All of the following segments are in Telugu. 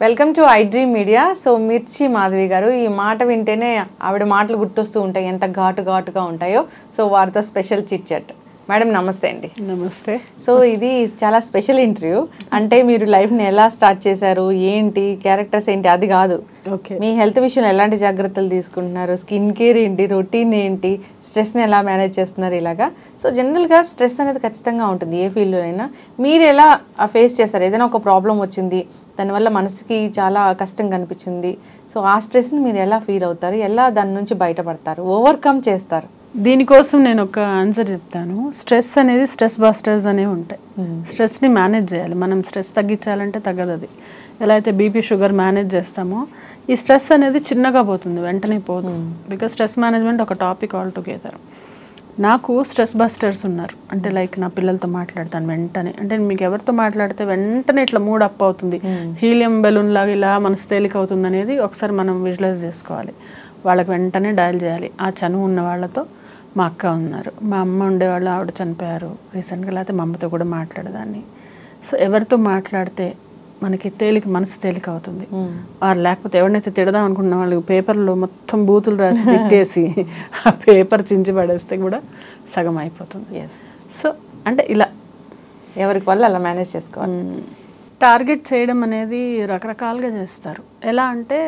Welcome to I dream media. So మిర్చి మాధవి గారు, ఈ మాట వింటేనే ఆవిడ మాటలు గుర్తొస్తూ ఉంటాయి, ఎంత ఘాటుగా ఉంటాయో. సో వారితో స్పెషల్ చిట్ చాట్. మేడం నమస్తే అండి. నమస్తే. సో ఇది చాలా స్పెషల్ ఇంటర్వ్యూ. అంటే మీరు లైఫ్ని ఎలా స్టార్ట్ చేశారు, ఏంటి క్యారెక్టర్స్ ఏంటి అది కాదు, మీ హెల్త్ విషయంలో ఎలాంటి జాగ్రత్తలు తీసుకుంటున్నారు, స్కిన్ కేర్ ఏంటి, రొటీన్ ఏంటి, స్ట్రెస్ని ఎలా మేనేజ్ చేస్తున్నారు ఇలాగా. సో జనరల్గా స్ట్రెస్ అనేది ఖచ్చితంగా ఉంటుంది ఏ ఫీల్డ్లోనైనా. మీరు ఎలా ఫేస్ చేస్తారు? ఏదైనా ఒక ప్రాబ్లం వచ్చింది, దానివల్ల మనసుకి చాలా కష్టం కనిపించింది, సో ఆ స్ట్రెస్ని మీరు ఎలా ఫీల్ అవుతారు, ఎలా దాని నుంచి బయటపడతారు, ఓవర్కమ్ చేస్తారు? దీనికోసం నేను ఒక ఆన్సర్ చెప్తాను. స్ట్రెస్ అనేది స్ట్రెస్ బస్టర్స్ అనేవి ఉంటాయి. స్ట్రెస్ని మేనేజ్ చేయాలి. మనం స్ట్రెస్ తగ్గించాలంటే తగ్గదు. అది ఎలా అయితే బీపీ షుగర్ మేనేజ్ చేస్తామో ఈ స్ట్రెస్ అనేది చిన్నగా పోతుంది, వెంటనే పోదు. బికాస్ స్ట్రెస్ మేనేజ్మెంట్ ఒక టాపిక్ ఆల్ టుగెదర్. నాకు స్ట్రెస్ బస్టర్స్ ఉన్నారు. అంటే లైక్ నా పిల్లలతో మాట్లాడతాను వెంటనే. అంటే మీకు ఎవరితో మాట్లాడితే వెంటనే ఇట్లా మూడ్ అప్ అవుతుంది, హీలియం బెలూన్ లాగా ఇలా మనసు తేలిక అవుతుంది అనేది ఒకసారి మనం విజువలైజ్ చేసుకోవాలి. వాళ్ళకి వెంటనే డయల్ చేయాలి. ఆ చనువు ఉన్న వాళ్ళతో, మా అక్క ఉన్నారు, మా అమ్మ ఉండేవాళ్ళు, ఆవిడ చనిపోయారు రీసెంట్గా, లేకపోతే మా అమ్మతో కూడా మాట్లాడేదాన్ని. సో ఎవరితో మాట్లాడితే మనకి మనసు తేలిక అవుతుంది. వారు లేకపోతే ఎవరినైతే తిడదాం అనుకున్న వాళ్ళు పేపర్లో మొత్తం బూతులు రాసి తిట్టేసి ఆ పేపర్ చించి పడేస్తే కూడా సగం అయిపోతుంది. సో అంటే ఇలా ఎవరికి వాళ్ళు అలా మేనేజ్ చేసుకోవాలి. టార్గెట్ చేయడం అనేది రకరకాలుగా చేస్తారు. ఎలా అంటే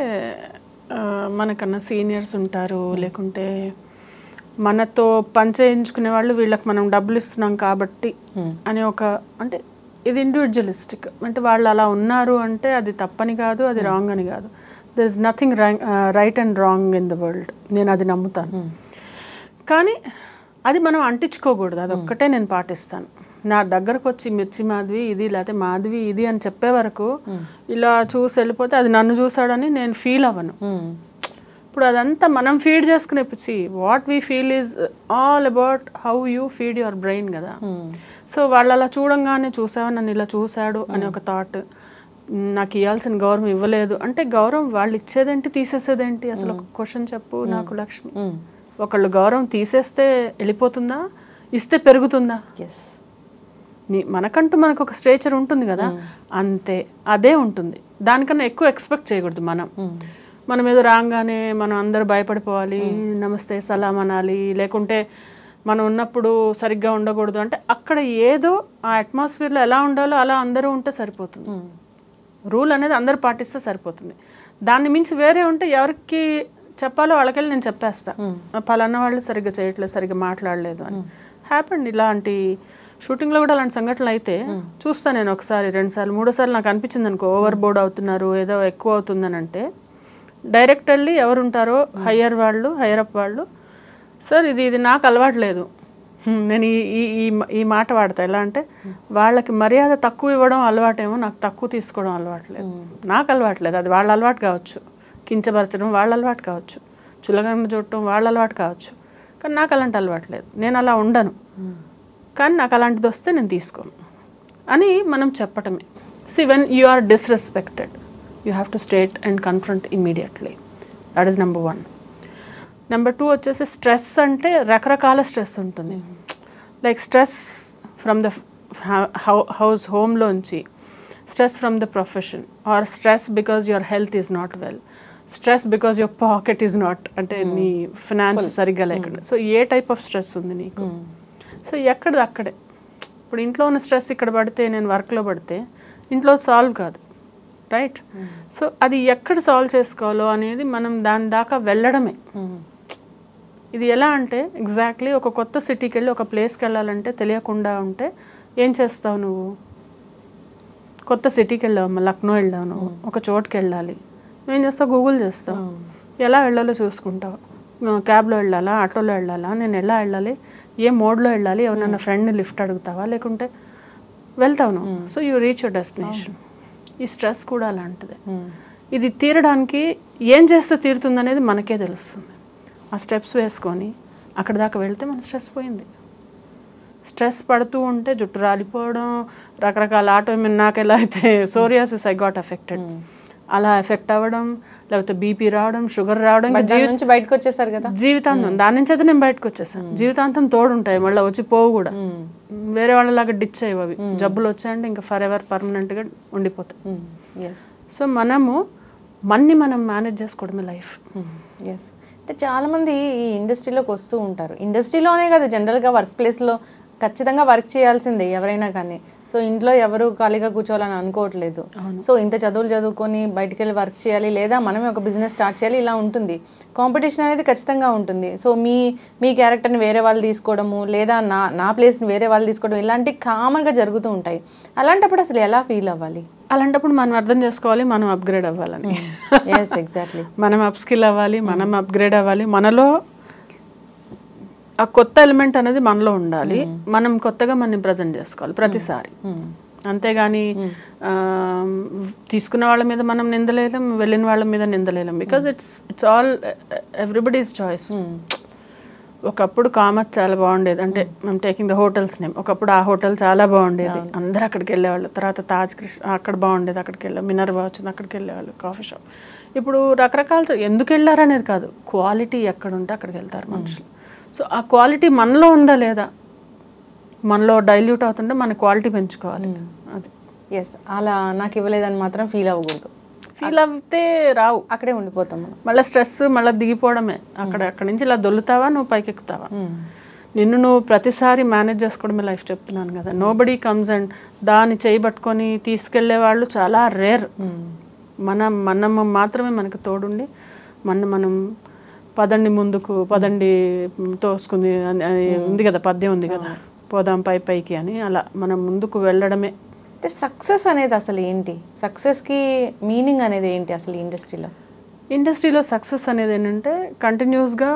మనకన్నా సీనియర్స్ ఉంటారు, లేకుంటే మనతో పని చేయించుకునే వాళ్ళు, వీళ్ళకి మనం డబ్బులు ఇస్తున్నాం కాబట్టి అని ఒక, అంటే ఇది ఇండివిజువలిస్టిక్. అంటే వాళ్ళు అలా ఉన్నారు అంటే అది తప్పని కాదు, అది రాంగ్ అని కాదు. There is nothing right and wrong in the world. నేను అది నమ్ముతాను. కానీ అది మనం అంటించుకోకూడదు. అది ఒక్కటే నేను పాటిస్తాను. నా దగ్గరకు వచ్చి మిర్చి మాధవి ఇది, లేకపోతే మాధవి ఇది అని చెప్పే వరకు ఇలా చూసి వెళ్ళిపోతే అది నన్ను చూసాడని నేను ఫీల్ అవ్వను. ఇప్పుడు అదంతా మనం ఫీడ్ చేసుకునే పిచ్చి. What we feel is all about how you feed your brain కదా. సో వాళ్ళు అలా చూడంగానే చూసావా నన్ను ఇలా చూశాడు అని ఒక థాట్, నాకు ఇవ్వాల్సిన గౌరవం ఇవ్వలేదు అంటే, గౌరవం వాళ్ళు ఇచ్చేదేంటి తీసేసేదేంటి? అసలు ఒక క్వశ్చన్ చెప్పు నాకు లక్ష్మి. ఒకళ్ళు గౌరవం తీసేస్తే వెళ్ళిపోతుందా, ఇస్తే పెరుగుతుందా? మనకంటూ మనకు ఒక స్ట్రేచర్ ఉంటుంది కదా, అంతే, అదే ఉంటుంది. దానికన్నా ఎక్కువ ఎక్స్పెక్ట్ చేయకూడదు. మనం ఏదో రాగానే మనం అందరూ భయపడిపోవాలి, నమస్తే సలాం అనాలి, లేకుంటే మనం ఉన్నప్పుడు సరిగ్గా ఉండకూడదు. అంటే అక్కడ ఏదో ఆ అట్మాస్ఫియర్లో ఎలా ఉండాలో అలా అందరూ ఉంటే సరిపోతుంది. రూల్ అనేది అందరూ పాటిస్తే సరిపోతుంది. దాన్ని మించి వేరే ఉంటే ఎవరికి చెప్పాలో వాళ్ళకెళ్ళి నేను చెప్పేస్తా, పలానా వాళ్ళు సరిగ్గా చేయట్లేదు, సరిగ్గా మాట్లాడలేదు అని. హ్యాపెండ్ ఇలాంటి షూటింగ్లో కూడా అలాంటి సంఘటనలు అయితే చూస్తాను నేను. ఒకసారి, రెండుసార్లు, మూడోసార్లు నాకు అనిపించింది అనుకో ఓవర్ బోర్డ్ అవుతున్నారు, ఏదో ఎక్కువ అవుతుందని అంటే, డైరెక్ట్ వెళ్ళి ఎవరు ఉంటారో హయ్యర్ అప్ వాళ్ళు, సార్ ఇది నాకు అలవాట్లేదు, నేను ఈ మాట వాడతా. ఎలా అంటే వాళ్ళకి మర్యాద తక్కువ ఇవ్వడం అలవాటేమో, నాకు తక్కువ తీసుకోవడం అలవాట్లేదు. నాకు అలవాట్లేదు, అది వాళ్ళ అలవాటు కావచ్చు. కించపరచడం వాళ్ళ అలవాటు కావచ్చు, చులగన చూడటం వాళ్ళ అలవాటు కావచ్చు. కానీ నాకు అలాంటి అలవాట్లేదు, నేను అలా ఉండను. కానీ నాకు అలాంటిది వస్తే నేను తీసుకోను అని మనం చెప్పటమే. When you are disrespected, you have to state and confront immediately. That is number 1. Number 2 వచ్చేసి స్ట్రెస్ అంటే రకరకాల స్ట్రెస్ ఉంటుంది. లైక్ స్ట్రెస్ ఫ్రమ్ ద హోమ్లోంచి, stress from the profession, or stress because your health is not well, stress because your pocket is not, అంటే నీ ఫినాన్స్ సరిగ్గా లేకుండా. సో ఏ టైప్ ఆఫ్ స్ట్రెస్ ఉంది నీకు? సో ఎక్కడిది అక్కడే. ఇప్పుడు ఇంట్లో ఉన్న స్ట్రెస్ ఇక్కడ పడితే, నేను వర్క్లో పడితే ఇంట్లో సాల్వ్ కాదు, రైట్? సో అది ఎక్కడ సాల్వ్ చేసుకోవాలో అనేది మనం దాని దాకా వెళ్ళడమే. ఇది ఎలా అంటే ఎగ్జాక్ట్లీ ఒక కొత్త సిటీకి వెళ్ళి ఒక ప్లేస్కి వెళ్ళాలంటే తెలియకుండా ఉంటే ఏం చేస్తావు నువ్వు? కొత్త సిటీకి వెళ్ళావు, లక్నో వెళ్ళావు, నువ్వు ఒక చోటుకి వెళ్ళాలి, ఏం చేస్తావు? గూగుల్ చేస్తావు, ఎలా వెళ్ళాలో చూసుకుంటావు. క్యాబ్లో వెళ్ళాలా, ఆటోలో వెళ్ళాలా, నేను ఎలా వెళ్ళాలి, ఏ మోడ్లో వెళ్ళాలి, ఎవరన్నా ఫ్రెండ్ని లిఫ్ట్ అడుగుతావా, లేకుంటే వెళ్తావు నువ్వు. So you reach your destination. ఈ స్ట్రెస్ కూడా అలాంటిదే. ఇది తీరడానికి ఏం చేస్తే తీరుతుంది అనేది మనకే తెలుస్తుంది. ఆ స్టెప్స్ వేసుకొని అక్కడ దాకా వెళ్తే మన స్ట్రెస్ పోయింది. స్ట్రెస్ పడుతూ ఉంటే జుట్టు రాలిపోవడం, రకరకాల ఆటోఇమ్యూన్, నాకు ఎలా అయితే సోరియాసిస్ ఐ గాట్ అఫెక్టెడ్, అలా ఎఫెక్ట్ అవ్వడం, లేకపోతే బీపీ రావడం, షుగర్ రావడం, దాని నుంచి బయటకు వచ్చేసారు కదా జీవితాంతం. దాని నుంచి అయితే నేను బయటకు వచ్చేసాను. జీవితాంతం తోడుంటాయి, మళ్ళీ వచ్చి పోవు కూడా. వేరే వాళ్ళలాగా డిచ్ అయ్యి అవి జబ్బులు వచ్చాయంటే ఇంకా ఫర్ ఎవర్ పర్మనెంట్గా ఉండిపోతాయి. సో మనము మనం మేనేజ్ చేసుకోవడమే లైఫ్. ఎస్. అంటే చాలామంది ఈ ఇండస్ట్రీలోకి వస్తూ ఉంటారు. ఇండస్ట్రీలోనే కాదు, జనరల్గా వర్క్ ప్లేస్లో ఖచ్చితంగా వర్క్ చేయాల్సిందే ఎవరైనా కానీ. సో ఇంట్లో ఎవరు ఖాళీగా కూర్చోవాలని అనుకోవట్లేదు. సో ఇంత చదువులు చదువుకొని బయటికి వెళ్ళి వర్క్ చేయాలి, లేదా మనమే ఒక బిజినెస్ స్టార్ట్ చేయాలి, ఇలా ఉంటుంది. కాంపిటీషన్ అనేది ఖచ్చితంగా ఉంటుంది. సో మీ క్యారెక్టర్ని వేరే వాళ్ళు తీసుకోవడము, లేదా నా ప్లేస్ని వేరే వాళ్ళు తీసుకోవడం, ఇలాంటివి కామన్గా జరుగుతూ ఉంటాయి. అలాంటప్పుడు అసలు ఎలా ఫీల్ అవ్వాలి? అలాంటప్పుడు మనం అర్థం చేసుకోవాలి మనం అప్గ్రేడ్ అవ్వాలని. ఎగ్జాక్ట్లీ. మనం అప్స్కిల్ అవ్వాలి, మనం అప్గ్రేడ్ అవ్వాలి. మనలో ఆ కొత్త ఎలిమెంట్ అనేది మనలో ఉండాలి. మనం కొత్తగా మనం ప్రజెంట్ చేసుకోవాలి ప్రతిసారి. అంతేగాని తీసుకున్న వాళ్ళ మీద మనం నిందలేయలేం, వెళ్ళిన వాళ్ళ మీద నిందలేయలేం. Because it's all everybody's choice. ఒకప్పుడు కామత్ చాలా బాగుండేది, అంటే మేము టేకింగ్ ద హోటల్స్ నేమ్. ఒకప్పుడు ఆ హోటల్ చాలా బాగుండేది, అందరూ అక్కడికి వెళ్ళేవాళ్ళు. తర్వాత తాజ్ కృష్ణ అక్కడ బాగుండేది, అక్కడికి వెళ్ళాం. మినర్వా వచ్చింది, అక్కడికి వెళ్ళేవాళ్ళు. Coffee shop. ఇప్పుడు రకరకాల ఎందుకు వెళ్ళారు అనేది కాదు, క్వాలిటీ ఎక్కడ ఉంటే అక్కడికి వెళ్తారు మనుషులు. సో ఆ క్వాలిటీ మనలో ఉందా లేదా, మనలో డైల్యూట్ అవుతుంటే మన క్వాలిటీ పెంచుకోవాలి. అది ఎస్. అలా నాకు ఇవ్వలేదని మాత్రం ఫీల్ అవ్వకూడదు. ఫీల్ అవుతే రావు, అక్కడే ఉండిపోతాం. మళ్ళీ స్ట్రెస్, మళ్ళీ దిగిపోవడమే. అక్కడి నుంచి ఇలా దొల్లుతావా, నువ్వు పైకి ఎక్కుతావా. నిన్ను నువ్వు ప్రతిసారి మేనేజ్ చేసుకోవడమే లైఫ్. చెప్తున్నాను కదా, నోబడీ కమ్స్ అండ్ దాన్ని చేయబట్టుకొని తీసుకెళ్లే వాళ్ళు చాలా రేర్. మనం మాత్రమే మనకు తోడుండి మనం పదండి ముందుకు, పదండి తోసుకుంది ఉంది కదా, పద్యం ఉంది కదా, పోదాం పైకి అని. అలా మనం ముందుకు వెళ్ళడమే. అంటే సక్సెస్ అనేది అసలు ఏంటి? సక్సెస్కి మీనింగ్ అనేది ఏంటి అసలు ఇండస్ట్రీలో? సక్సెస్ అనేది ఏంటంటే కంటిన్యూస్గా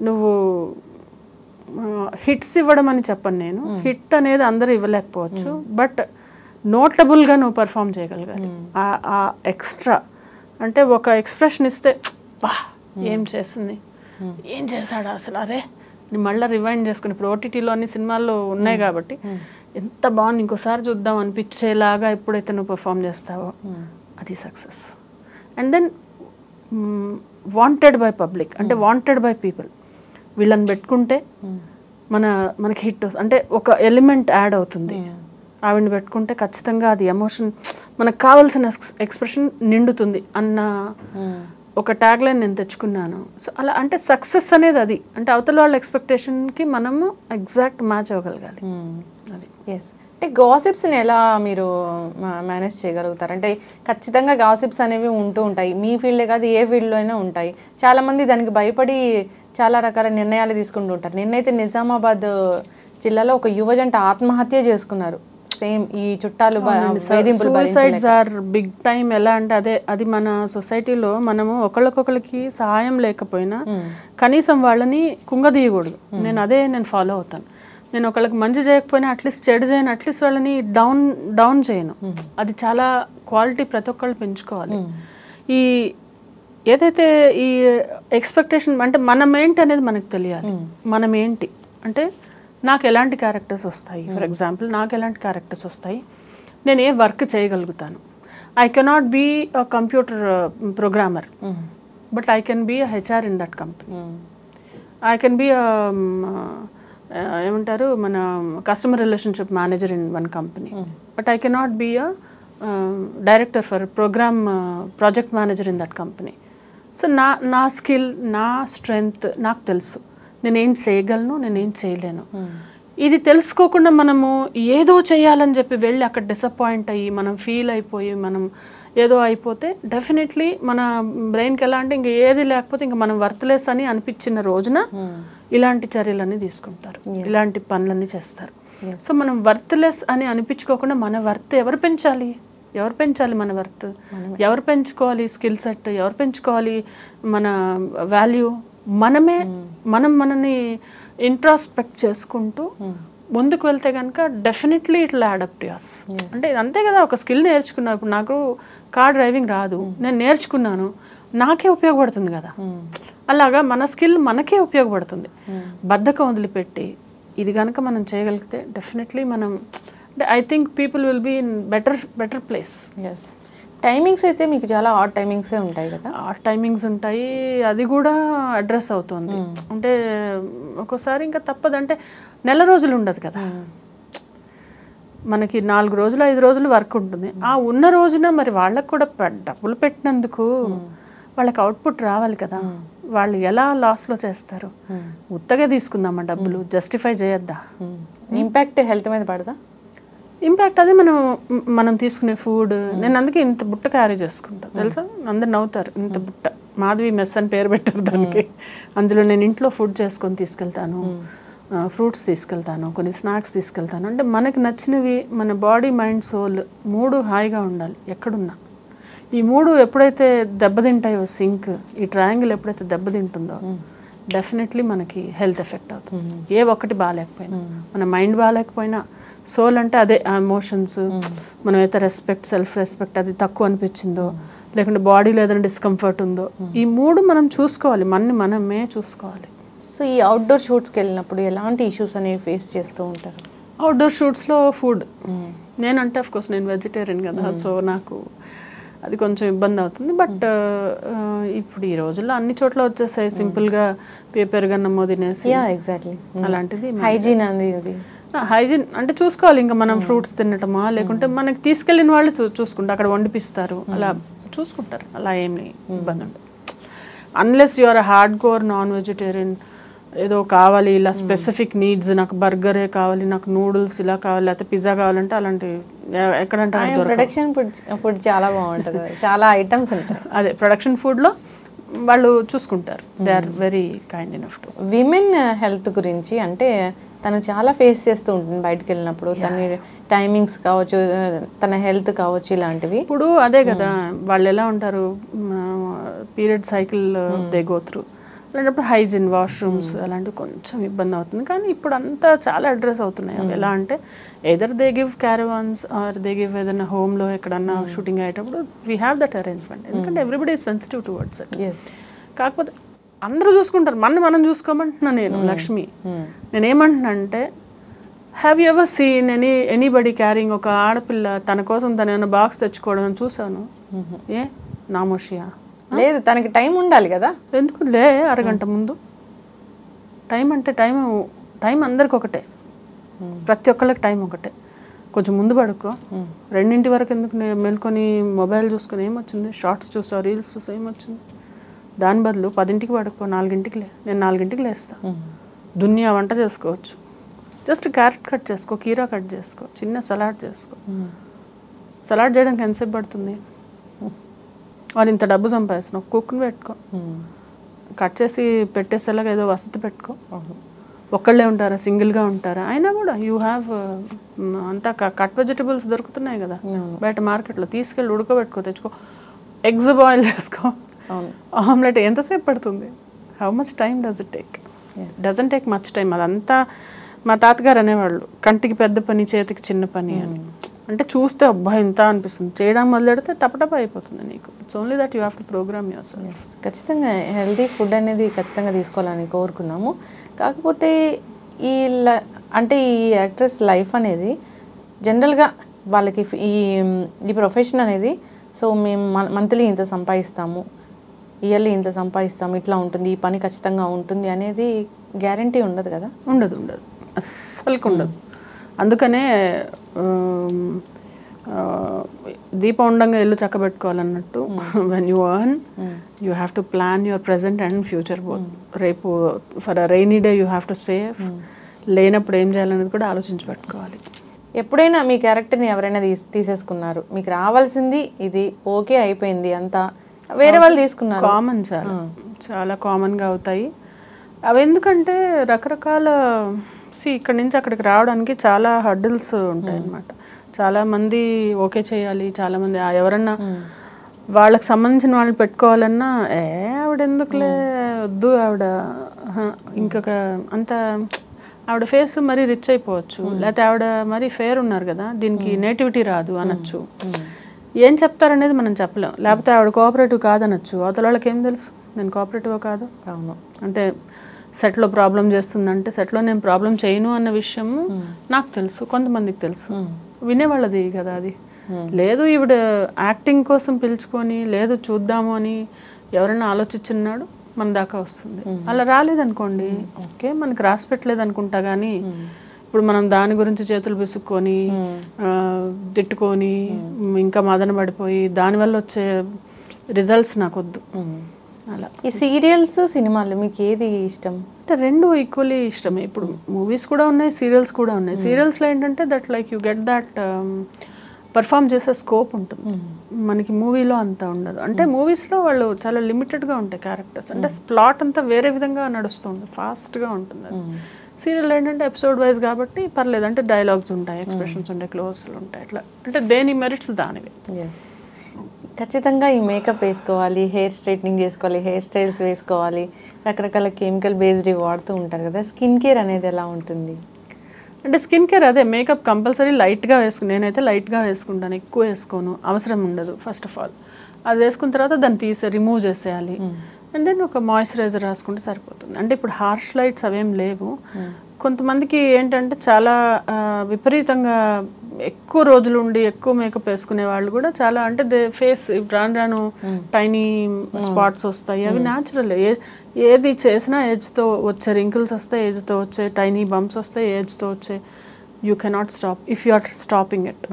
నువ్వు హిట్స్ ఇవ్వడం అని చెప్పను నేను. హిట్ అనేది అందరూ ఇవ్వలేకపోవచ్చు, బట్ నోటబుల్గా నువ్వు పర్ఫామ్ చేయగలగాలి. ఆ ఎక్స్ట్రా అంటే ఒక ఎక్స్ప్రెషన్ ఇస్తే వా ఏం చేస్తుంది, ఏం చేశాడా అసలు, అరే నేను మళ్ళీ రివైండ్ చేసుకుని. ఇప్పుడు ఓటీటీలో అన్ని సినిమాల్లో ఉన్నాయి కాబట్టి ఎంత బాగుంది, ఇంకోసారి చూద్దాం అనిపించేలాగా ఎప్పుడైతే నువ్వు పర్ఫామ్ చేస్తావో అది success. And then wanted by public, అంటే వాంటెడ్ బై పీపుల్. వీళ్ళని పెట్టుకుంటే మనకి హిట్ అంటే ఒక ఎలిమెంట్ యాడ్ అవుతుంది. ఆవిడని పెట్టుకుంటే ఖచ్చితంగా అది ఎమోషన్, మనకు కావాల్సిన ఎక్స్ప్రెషన్ నిండుతుంది అన్న ఒక ట్యాగ్ లైన్ నేను తెచ్చుకున్నాను. సో అలా అంటే సక్సెస్ అనేది అది. అంటే అవతల వాళ్ళ ఎక్స్పెక్టేషన్కి మనము ఎగ్జాక్ట్ మ్యాచ్ అవ్వగలగాలి. అది. ఎస్. అంటే గాసిప్స్ని ఎలా మీరు మేనేజ్ చేయగలుగుతారు? అంటే ఖచ్చితంగా గాసిప్స్ అనేవి ఉంటూ ఉంటాయి, మీ ఫీల్డే కాదు ఏ ఫీల్డ్లో అయినా ఉంటాయి. చాలామంది దానికి భయపడి చాలా రకాల నిర్ణయాలు తీసుకుంటూ ఉంటారు. నిన్నైతే నిజామాబాద్ జిల్లాలో ఒక యువజంట ఆత్మహత్య చేసుకున్నారు. సేమ్ ఈ చుట్టాలు సూసైడ్స్ ఆర్ బిగ్ టైం. ఎలా అంటే అది మన సొసైటీలో మనము ఒకళ్ళకొకళ్ళకి సహాయం లేకపోయినా కనీసం వాళ్ళని కుంగదీయకూడదు. నేను ఫాలో అవుతాను. నేను ఒకళ్ళకి మంచి చేయకపోయినా అట్లీస్ట్ చెడు చేయను, అట్లీస్ట్ వాళ్ళని డౌన్ చేయను. అది చాలా క్వాలిటీ ప్రతి ఒక్కళ్ళు పెంచుకోవాలి. ఈ ఏదైతే ఈ ఎక్స్పెక్టేషన్ అంటే మనం ఏంటి అనేది మనకు తెలియాలి. మనం ఏంటి అంటే నాకు ఎలాంటి క్యారెక్టర్స్ వస్తాయి, ఫర్ ఎగ్జాంపుల్ నాకు ఎలాంటి క్యారెక్టర్స్ వస్తాయి, నేను ఏ వర్క్ చేయగలుగుతాను. I cannot be a computer programmer, but I can be a HR in that company. I can be ఏమంటారు మన customer relationship manager in one company, but I cannot be a director for program project manager in that company. So నా స్కిల్, నా స్ట్రెంగ్త్ నాకు తెలుసు, నేనేం చేయగలను, నేనేం చేయలేను. ఇది తెలుసుకోకుండా మనము ఏదో చేయాలని చెప్పి వెళ్ళి అక్కడ డిసప్పాయింట్ అయ్యి మనం ఫీల్ అయిపోయి మనం ఏదో అయిపోతే డెఫినెట్లీ మన బ్రెయిన్కి ఎలా అంటే ఇంకా ఏది లేకపోతే ఇంకా మనం వర్త్లెస్ అని అనిపించిన రోజున ఇలాంటి చర్యలన్నీ తీసుకుంటారు, ఇలాంటి పనులన్నీ చేస్తారు. సో మనం వర్త్లెస్ అని అనిపించుకోకుండా మన వర్త్ ఎవరు పెంచాలి మన వర్త్ ఎవరు పెంచుకోవాలి, స్కిల్ సెట్ ఎవరు పెంచుకోవాలి, మన వాల్యూ మనని ఇంట్రాస్పెక్ట్ చేసుకుంటూ ముందుకు వెళ్తే కనుక డెఫినెట్లీ ఇట్లా యాడప్ టు us. అంటే అంతే కదా, ఒక స్కిల్ నేర్చుకున్నాను. ఇప్పుడు నాకు కార్ డ్రైవింగ్ రాదు, నేను నేర్చుకున్నాను, నాకే ఉపయోగపడుతుంది కదా. అలాగా మన స్కిల్ మనకే ఉపయోగపడుతుంది. బద్ధకం వదిలిపెట్టి ఇది కనుక మనం చేయగలిగితే డెఫినెట్లీ మనం, అంటే I think people will be in better place. Yes. Timings అయితే మీకు చాలా ఆడ్ టైమింగ్సే ఉంటాయి కదా? ఆడ్ టైమింగ్స్ ఉంటాయి, అది కూడా అడ్రస్ అవుతుంది. అంటే ఒక్కోసారి ఇంకా తప్పదు, అంటే నెల రోజులు ఉండదు కదా మనకి, 4 రోజులు 5 రోజులు వర్క్ ఉంటుంది. ఆ ఉన్న రోజున మరి వాళ్ళకు కూడా డబ్బులు పెట్టినందుకు వాళ్ళకి అవుట్పుట్ రావాలి కదా. వాళ్ళు ఎలా లాస్లో చేస్తారు? ఉత్తగా తీసుకుందామా డబ్బులు, జస్టిఫై చేయొద్దా? ఇంపాక్ట్ హెల్త్ మీద పడదా? ఇంపాక్ట్ అది మనం తీసుకునే ఫుడ్. నేను అందుకే ఇంత బుట్ట క్యారీ చేసుకుంటాను తెలుసా, అందరు నవ్వుతారు. ఇంత బుట్ట, మాధవి మెస్ అని పేరు పెట్టారు దానికి. అందులో నేను ఇంట్లో ఫుడ్ చేసుకొని తీసుకెళ్తాను, ఫ్రూట్స్ తీసుకెళ్తాను, కొన్ని స్నాక్స్ తీసుకెళ్తాను. అంటే మనకి నచ్చినవి, మన బాడీ మైండ్ సోల్ 3 హాయిగా ఉండాలి ఎక్కడున్నా. ఈ 3 ఎప్పుడైతే దెబ్బతింటాయో, సింక్ ఈ ట్రయాంగిల్ ఎప్పుడైతే దెబ్బతింటుందో డెఫినెట్లీ మనకి హెల్త్ ఎఫెక్ట్ అవుతుంది. ఏ ఒక్కటి బాగాలేకపోయినా, మన మైండ్ బాగాలేకపోయినా, సోల్ అంటే అదే ఎమోషన్స్, మనం అయితే రెస్పెక్ట్, సెల్ఫ్ రెస్పెక్ట్ అది తక్కువ అనిపించిందో, లేకుంటే బాడీలో ఏదైనా డిస్కంఫర్ట్ ఉందో, ఈ 3 మనం చూసుకోవాలి, మనమే చూసుకోవాలి. సో ఈ అవుట్డోర్ షూట్స్కి వెళ్ళినప్పుడు ఎలాంటి ఇష్యూస్ అనేవి ఫేస్ చేస్తూ ఉంటారు? అవుట్డోర్ షూట్స్లో ఫుడ్, నేనంటే అఫ్కోర్స్ నేను వెజిటేరియన్ కదా, సో నాకు అది కొంచెం ఇబ్బంది అవుతుంది. బట్ ఇప్పుడు ఈ రోజుల్లో అన్ని చోట్ల వచ్చేసాయి, సింపుల్గా పేపర్గా నమో తినేసి. ఎగ్జాక్ట్లీ అలాంటిది హైజీన్ అది. హైజీన్ అంటే చూసుకోవాలి, ఇంకా మనం ఫ్రూట్స్ తినటమా, లేకుంటే మనకి తీసుకెళ్ళిన వాళ్ళు చూసుకుంటారు, అక్కడ వండిపిస్తారు, అలా చూసుకుంటారు, అలా ఏమి ఇబ్బంది ఉండదు. Unless you are hard core non vegetarian, ఏదో కావాలి ఇలా స్పెసిఫిక్ నీడ్స్, నాకు బర్గరే కావాలి, నాకు నూడిల్స్ ఇలా కావాలి, లేకపోతే పిజ్జా కావాలంటే అలాంటి ఎక్కడంటే ప్రొడక్షన్ ఫుడ్ చాలా బాగుంటుంది, చాలా ఐటమ్స్ ఉంటాయి. అదే ప్రొడక్షన్ ఫుడ్లో వాళ్ళు చూసుకుంటారు, they are very kind enough to. Women health గురించి అంటే తను చాలా ఫేస్ చేస్తూ ఉంటుంది బయటకు వెళ్ళినప్పుడు, తన టైమింగ్స్ కావచ్చు, తన హెల్త్ కావచ్చు, ఇలాంటివి. ఇప్పుడు అదే కదా వాళ్ళు ఎలా ఉంటారు, period cycle they go through, అలాంటప్పుడు హైజీన్, వాష్రూమ్స్ అలాంటివి కొంచెం ఇబ్బంది అవుతుంది. కానీ ఇప్పుడు అంతా చాలా అడ్రస్ అవుతున్నాయి. అవి ఎలా అంటే either they give caravans or they give ఏదైనా హోమ్లో ఎక్కడన్నా షూటింగ్ అయ్యేటప్పుడు వీ హ్యావ్ దట్ అరేంజ్మెంట్, ఎందుకంటే everybody is sensitive towards it. కాకపోతే అందరూ చూసుకుంటారు, మనం చూసుకోమంటున్నా నేను లక్ష్మి. నేనేమంటున్నా అంటే, have you ever seen anybody carrying, ఒక ఆడపిల్ల తన కోసం తను ఏమైనా బాక్స్ తెచ్చుకోవడం చూసాను? ఏ నామోషియా? లేదు, తనకి టైం ఉండాలి కదా. ఎందుకు లే, అరగంట ముందు. టైం అంటే టైం అందరికి ఒకటే, ప్రతి ఒక్కళ్ళకి టైం ఒకటే. కొంచెం ముందు పడుకో, 2 వరకు ఎందుకు మేల్కొని మొబైల్ చూసుకొని ఏమొచ్చింది, షార్ట్స్ చూసా, రీల్స్ చూసా ఏమొచ్చింది? దాని బదులు 10కి పడుకో, 4కి లే. నేను 4కి లేస్తాను, దునియా వంట చేసుకోవచ్చు. జస్ట్ క్యారెట్ కట్ చేసుకో, కీరా కట్ చేసుకో, చిన్న సలాడ్ చేసుకో. సలాడ్ చేయడానికి ఎంతసేపు పడుతుంది? వాళ్ళు ఇంత డబ్బు సంపాదిస్తున్నావు, కుక్ని పెట్టుకో, కట్ చేసి పెట్టేసేలాగా ఏదో వసతి పెట్టుకో. ఒక్కళ్ళే ఉంటారా, సింగిల్గా ఉంటారా? అయినా కూడా యూ హ్యావ్ అంతా కట్ వెజిటబుల్స్ దొరుకుతున్నాయి కదా బయట మార్కెట్లో, తీసుకెళ్ళి ఉడకబెట్టుకో, తెచ్చుకో. ఎగ్స్ బాయిల్ చేసుకో, ఆమ్లెట్. ఎంతసేపు పడుతుంది? How much time does it take? Doesn't take much time. అదంతా మా తాతగారు అనేవాళ్ళు, కంటికి పెద్ద పని చేతికి చిన్న పని అని. అంటే చూస్తే అబ్బా ఇంత అనిపిస్తుంది, చేయడం మొదలెడితే టపటప అయిపోతుంది నీకు. It's only that you have to programme your self. ఖచ్చితంగా హెల్తీ ఫుడ్ అనేది ఖచ్చితంగా తీసుకోవాలని కోరుకున్నాము. కాకపోతే అంటే ఈ యాక్ట్రెస్ లైఫ్ అనేది జనరల్గా వాళ్ళకి ఈ ప్రొఫెషన్ అనేది, సో మేము మంత్లీ ఇంత సంపాదిస్తాము, ఇయర్లీ ఇంత సంపాదిస్తాము, ఇట్లా ఉంటుంది, ఈ పని ఖచ్చితంగా ఉంటుంది అనేది గ్యారంటీ ఉండదు కదా. ఉండదు అస్సలుకు ఉండదు. అందుకనే దీపం ఉండంగా ఇల్లు చక్కబెట్టుకోవాలన్నట్టు, when you earn you have to plan your present and future both. రేపు for a rainy day you have to save, లేనప్పుడు ఏం చేయాలనేది కూడా ఆలోచించి పెట్టుకోవాలి. ఎప్పుడైనా మీ క్యారెక్టర్ని ఎవరైనా తీసేసుకున్నారు, మీకు రావాల్సింది ఇది ఓకే అయిపోయింది, అంతా వేరే వాళ్ళు తీసుకున్నారు? కామన్, చాలా కామన్గా అవుతాయి అవి. ఎందుకంటే రకరకాల ఇక్కడ నుంచి అక్కడికి రావడానికి చాలా హర్డిల్స్ ఉంటాయి అన్నమాట. చాలామంది ఓకే చేయాలి, చాలామంది ఎవరన్నా వాళ్ళకి సంబంధించిన వాళ్ళని పెట్టుకోవాలన్నా ఆవిడ ఎందుకులే వద్దు, ఆవిడ ఇంకొక అంత ఆవిడ ఫేస్ మరీ రిచ్ అయిపోవచ్చు, లేకపోతే ఆవిడ మరీ ఫేర్ ఉన్నారు కదా, దీనికి నేటివిటీ రాదు అనొచ్చు. ఏం చెప్తారనేది మనం చెప్పలేం. లేకపోతే ఆవిడ కోఆపరేటివ్ కాదనొచ్చు, అవతల వాళ్ళకి ఏం తెలుసు నేను కోఆపరేటివ్ కాదు. అవును, అంటే సెట్లో ప్రాబ్లం చేస్తుందంటే సెట్లో నేను ప్రాబ్లం చేయను అన్న విషయం నాకు తెలుసు, కొంతమందికి తెలుసు, వినేవాళ్ళది కదా అది. లేదు ఈవిడ యాక్టింగ్ కోసం పిలుచుకొని లేదు చూద్దాము అని ఎవరైనా ఆలోచించున్నాడు మన దాకా వస్తుంది. అలా రాలేదనుకోండి, ఓకే మనకి రాసి పెట్టలేదు అనుకుంటా, కానీ ఇప్పుడు మనం దాని గురించి చేతులు విసుక్కొని తిట్టుకొని ఇంకా మదన పడిపోయి దానివల్ల వచ్చే రిజల్ట్స్ నాకు వద్దు. అలా ఈ సీరియల్స్ సినిమాలు మీకు ఏది ఇష్టం? అంటే రెండు ఈక్వల్లీ ఇష్టమే. ఇప్పుడు మూవీస్ కూడా ఉన్నాయి, సీరియల్స్ కూడా ఉన్నాయి. సీరియల్స్లో ఏంటంటే that like you get that perform చేసే స్కోప్ ఉంటుంది, మనకి మూవీలో అంతా ఉండదు. అంటే మూవీస్లో వాళ్ళు చాలా లిమిటెడ్గా ఉంటాయి క్యారెక్టర్స్, అంటే ప్లాట్ అంతా వేరే విధంగా నడుస్తుంది, ఫాస్ట్గా ఉంటుంది. అది సీరియల్ ఏంటంటే ఎపిసోడ్ వైజ్ కాబట్టి పర్లేదు, అంటే డైలాగ్స్ ఉంటాయి, ఎక్స్ప్రెషన్స్ ఉంటాయి, క్లోజ్లు ఉంటాయి, అట్లా అంటే దేని మెరిట్స్ దానివి. ఖచ్చితంగా ఈ మేకప్ వేసుకోవాలి, హెయిర్ స్ట్రైట్నింగ్ చేసుకోవాలి, హెయిర్ స్టైల్స్ వేసుకోవాలి, రకరకాల కెమికల్ బేస్డ్ వాడుతూ ఉంటారు కదా. స్కిన్ కేర్ అనేది ఎలా ఉంటుంది? అంటే స్కిన్ కేర్ అదే మేకప్ కంపల్సరీ లైట్గా నేనైతే లైట్గా వేసుకుంటాను, ఎక్కువ వేసుకోను, అవసరం ఉండదు. ఫస్ట్ ఆఫ్ ఆల్ అది వేసుకున్న తర్వాత దాన్ని రిమూవ్ చేసేయాలి, అండ్ దెన్ ఒక మాయిశ్చరైజర్ రాసుకుంటే సరిపోతుంది. అంటే ఇప్పుడు హార్ష్ లైట్స్ అవేం లేవు. కొంతమందికి ఏంటంటే చాలా విపరీతంగా ఎక్కువ రోజులు ఉండి ఎక్కువ మేకప్ వేసుకునే వాళ్ళు కూడా చాలా, అంటే ఫేస్ రాను రాను టైనీ స్పాట్స్ వస్తాయి, అవి న్యాచురల్. ఏది చేసినా ఏజ్తో వచ్చే రింకిల్స్ వస్తాయి, ఏజ్తో వచ్చే టైనీ బంప్స్ వస్తాయి, ఏజ్తో వచ్చే. You cannot stop if you are stopping it,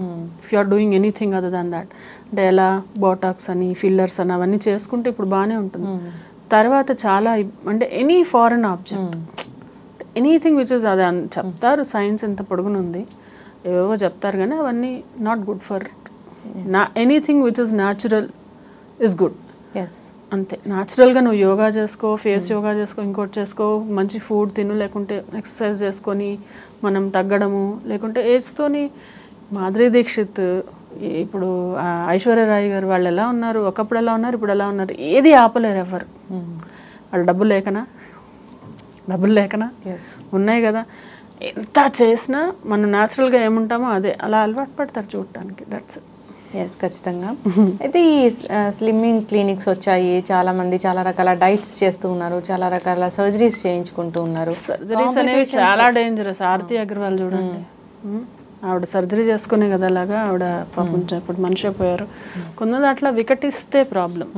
if you are doing anything other than that. అంటే ఎలా బోటాక్స్ అని ఫిల్లర్స్ అని అవన్నీ చేసుకుంటే ఇప్పుడు బాగానే ఉంటుంది. తర్వాత చాలా అంటే any foreign object, anything which is అదే చెప్తారు, సైన్స్ ఎంత పొడుగునుంది ఏవేవో చెప్తారు, కానీ అవన్నీ not good for anything which is natural is good. అంతే, న్యాచురల్గా నువ్వు యోగా చేసుకో, ఫేస్ యోగా చేసుకో, ఇంకోటి చేసుకో, మంచి ఫుడ్ తిను, లేకుంటే ఎక్సర్సైజ్ చేసుకొని మనం తగ్గడము, లేకుంటే ఏజ్తోని మాధురి దీక్షిత్, ఇప్పుడు ఐశ్వర్యరాయ్ గారు వాళ్ళు ఎలా ఉన్నారు, ఒకప్పుడు ఎలా ఉన్నారు, ఇప్పుడు ఎలా ఉన్నారు, ఏది ఆపలేరు ఎవరు. వాళ్ళు డబ్బులు లేకనా ఉన్నాయి కదా, ఎంత చేసినా మనం న్యాచురల్గా ఏముంటామో అదే అలా అలవాటు పడతారు చూడటానికి. దట్స్ ఎస్, ఖచ్చితంగా. అయితే ఈ స్లిమ్మింగ్ క్లినిక్స్ వచ్చాయి, చాలా మంది చాలా రకాల డైట్స్ చేస్తూ ఉన్నారు, చాలా రకాల సర్జరీస్ చేయించుకుంటూ ఉన్నారు. సర్జరీస్ అనేవి చాలా డేంజరస్. ఆరతి అగర్వాల్ చూడండి, ఆవిడ సర్జరీ చేసుకునే కదా అలాగా, ఆవిడ పాపం ఇప్పుడు మనిషి అయిపోయారు. కొందరు అట్లా వికటిస్తే ప్రాబ్లం,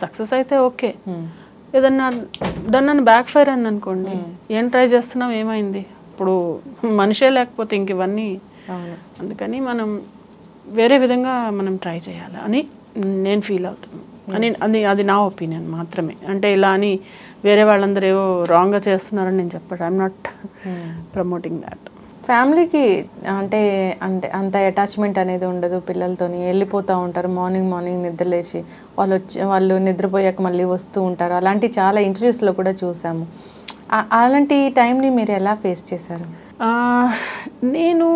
సక్సెస్ అయితే ఓకే, ఏదన్నా దాన్ని బ్యాక్ ఫైర్ అని అనుకోండి, ఏం ట్రై చేస్తున్నావు, ఏమైంది, ఇప్పుడు మనిషే లేకపోతే ఇంక ఇవన్నీ. అందుకని మనం వేరే విధంగా మనం ట్రై చేయాలి అని నేను ఫీల్ అవుతాను. అది నా ఒపీనియన్ మాత్రమే. అంటే ఇలా అని వేరే వాళ్ళందరూ ఏవో రాంగ్గా చేస్తున్నారని నేను చెప్పాను. I'm not promoting that. ఫ్యామిలీకి అంటే అంటే అంత అటాచ్మెంట్ అనేది ఉండదు, పిల్లలతోని వెళ్ళిపోతూ ఉంటారు, మార్నింగ్ నిద్ర లేచి వాళ్ళు నిద్రపోయాక మళ్ళీ వస్తూ ఉంటారు. అలాంటి చాలా ఇంటర్వ్యూస్లో కూడా చూసాము. అలాంటి టైంని మీరు ఎలా ఫేస్ చేశారు? నేను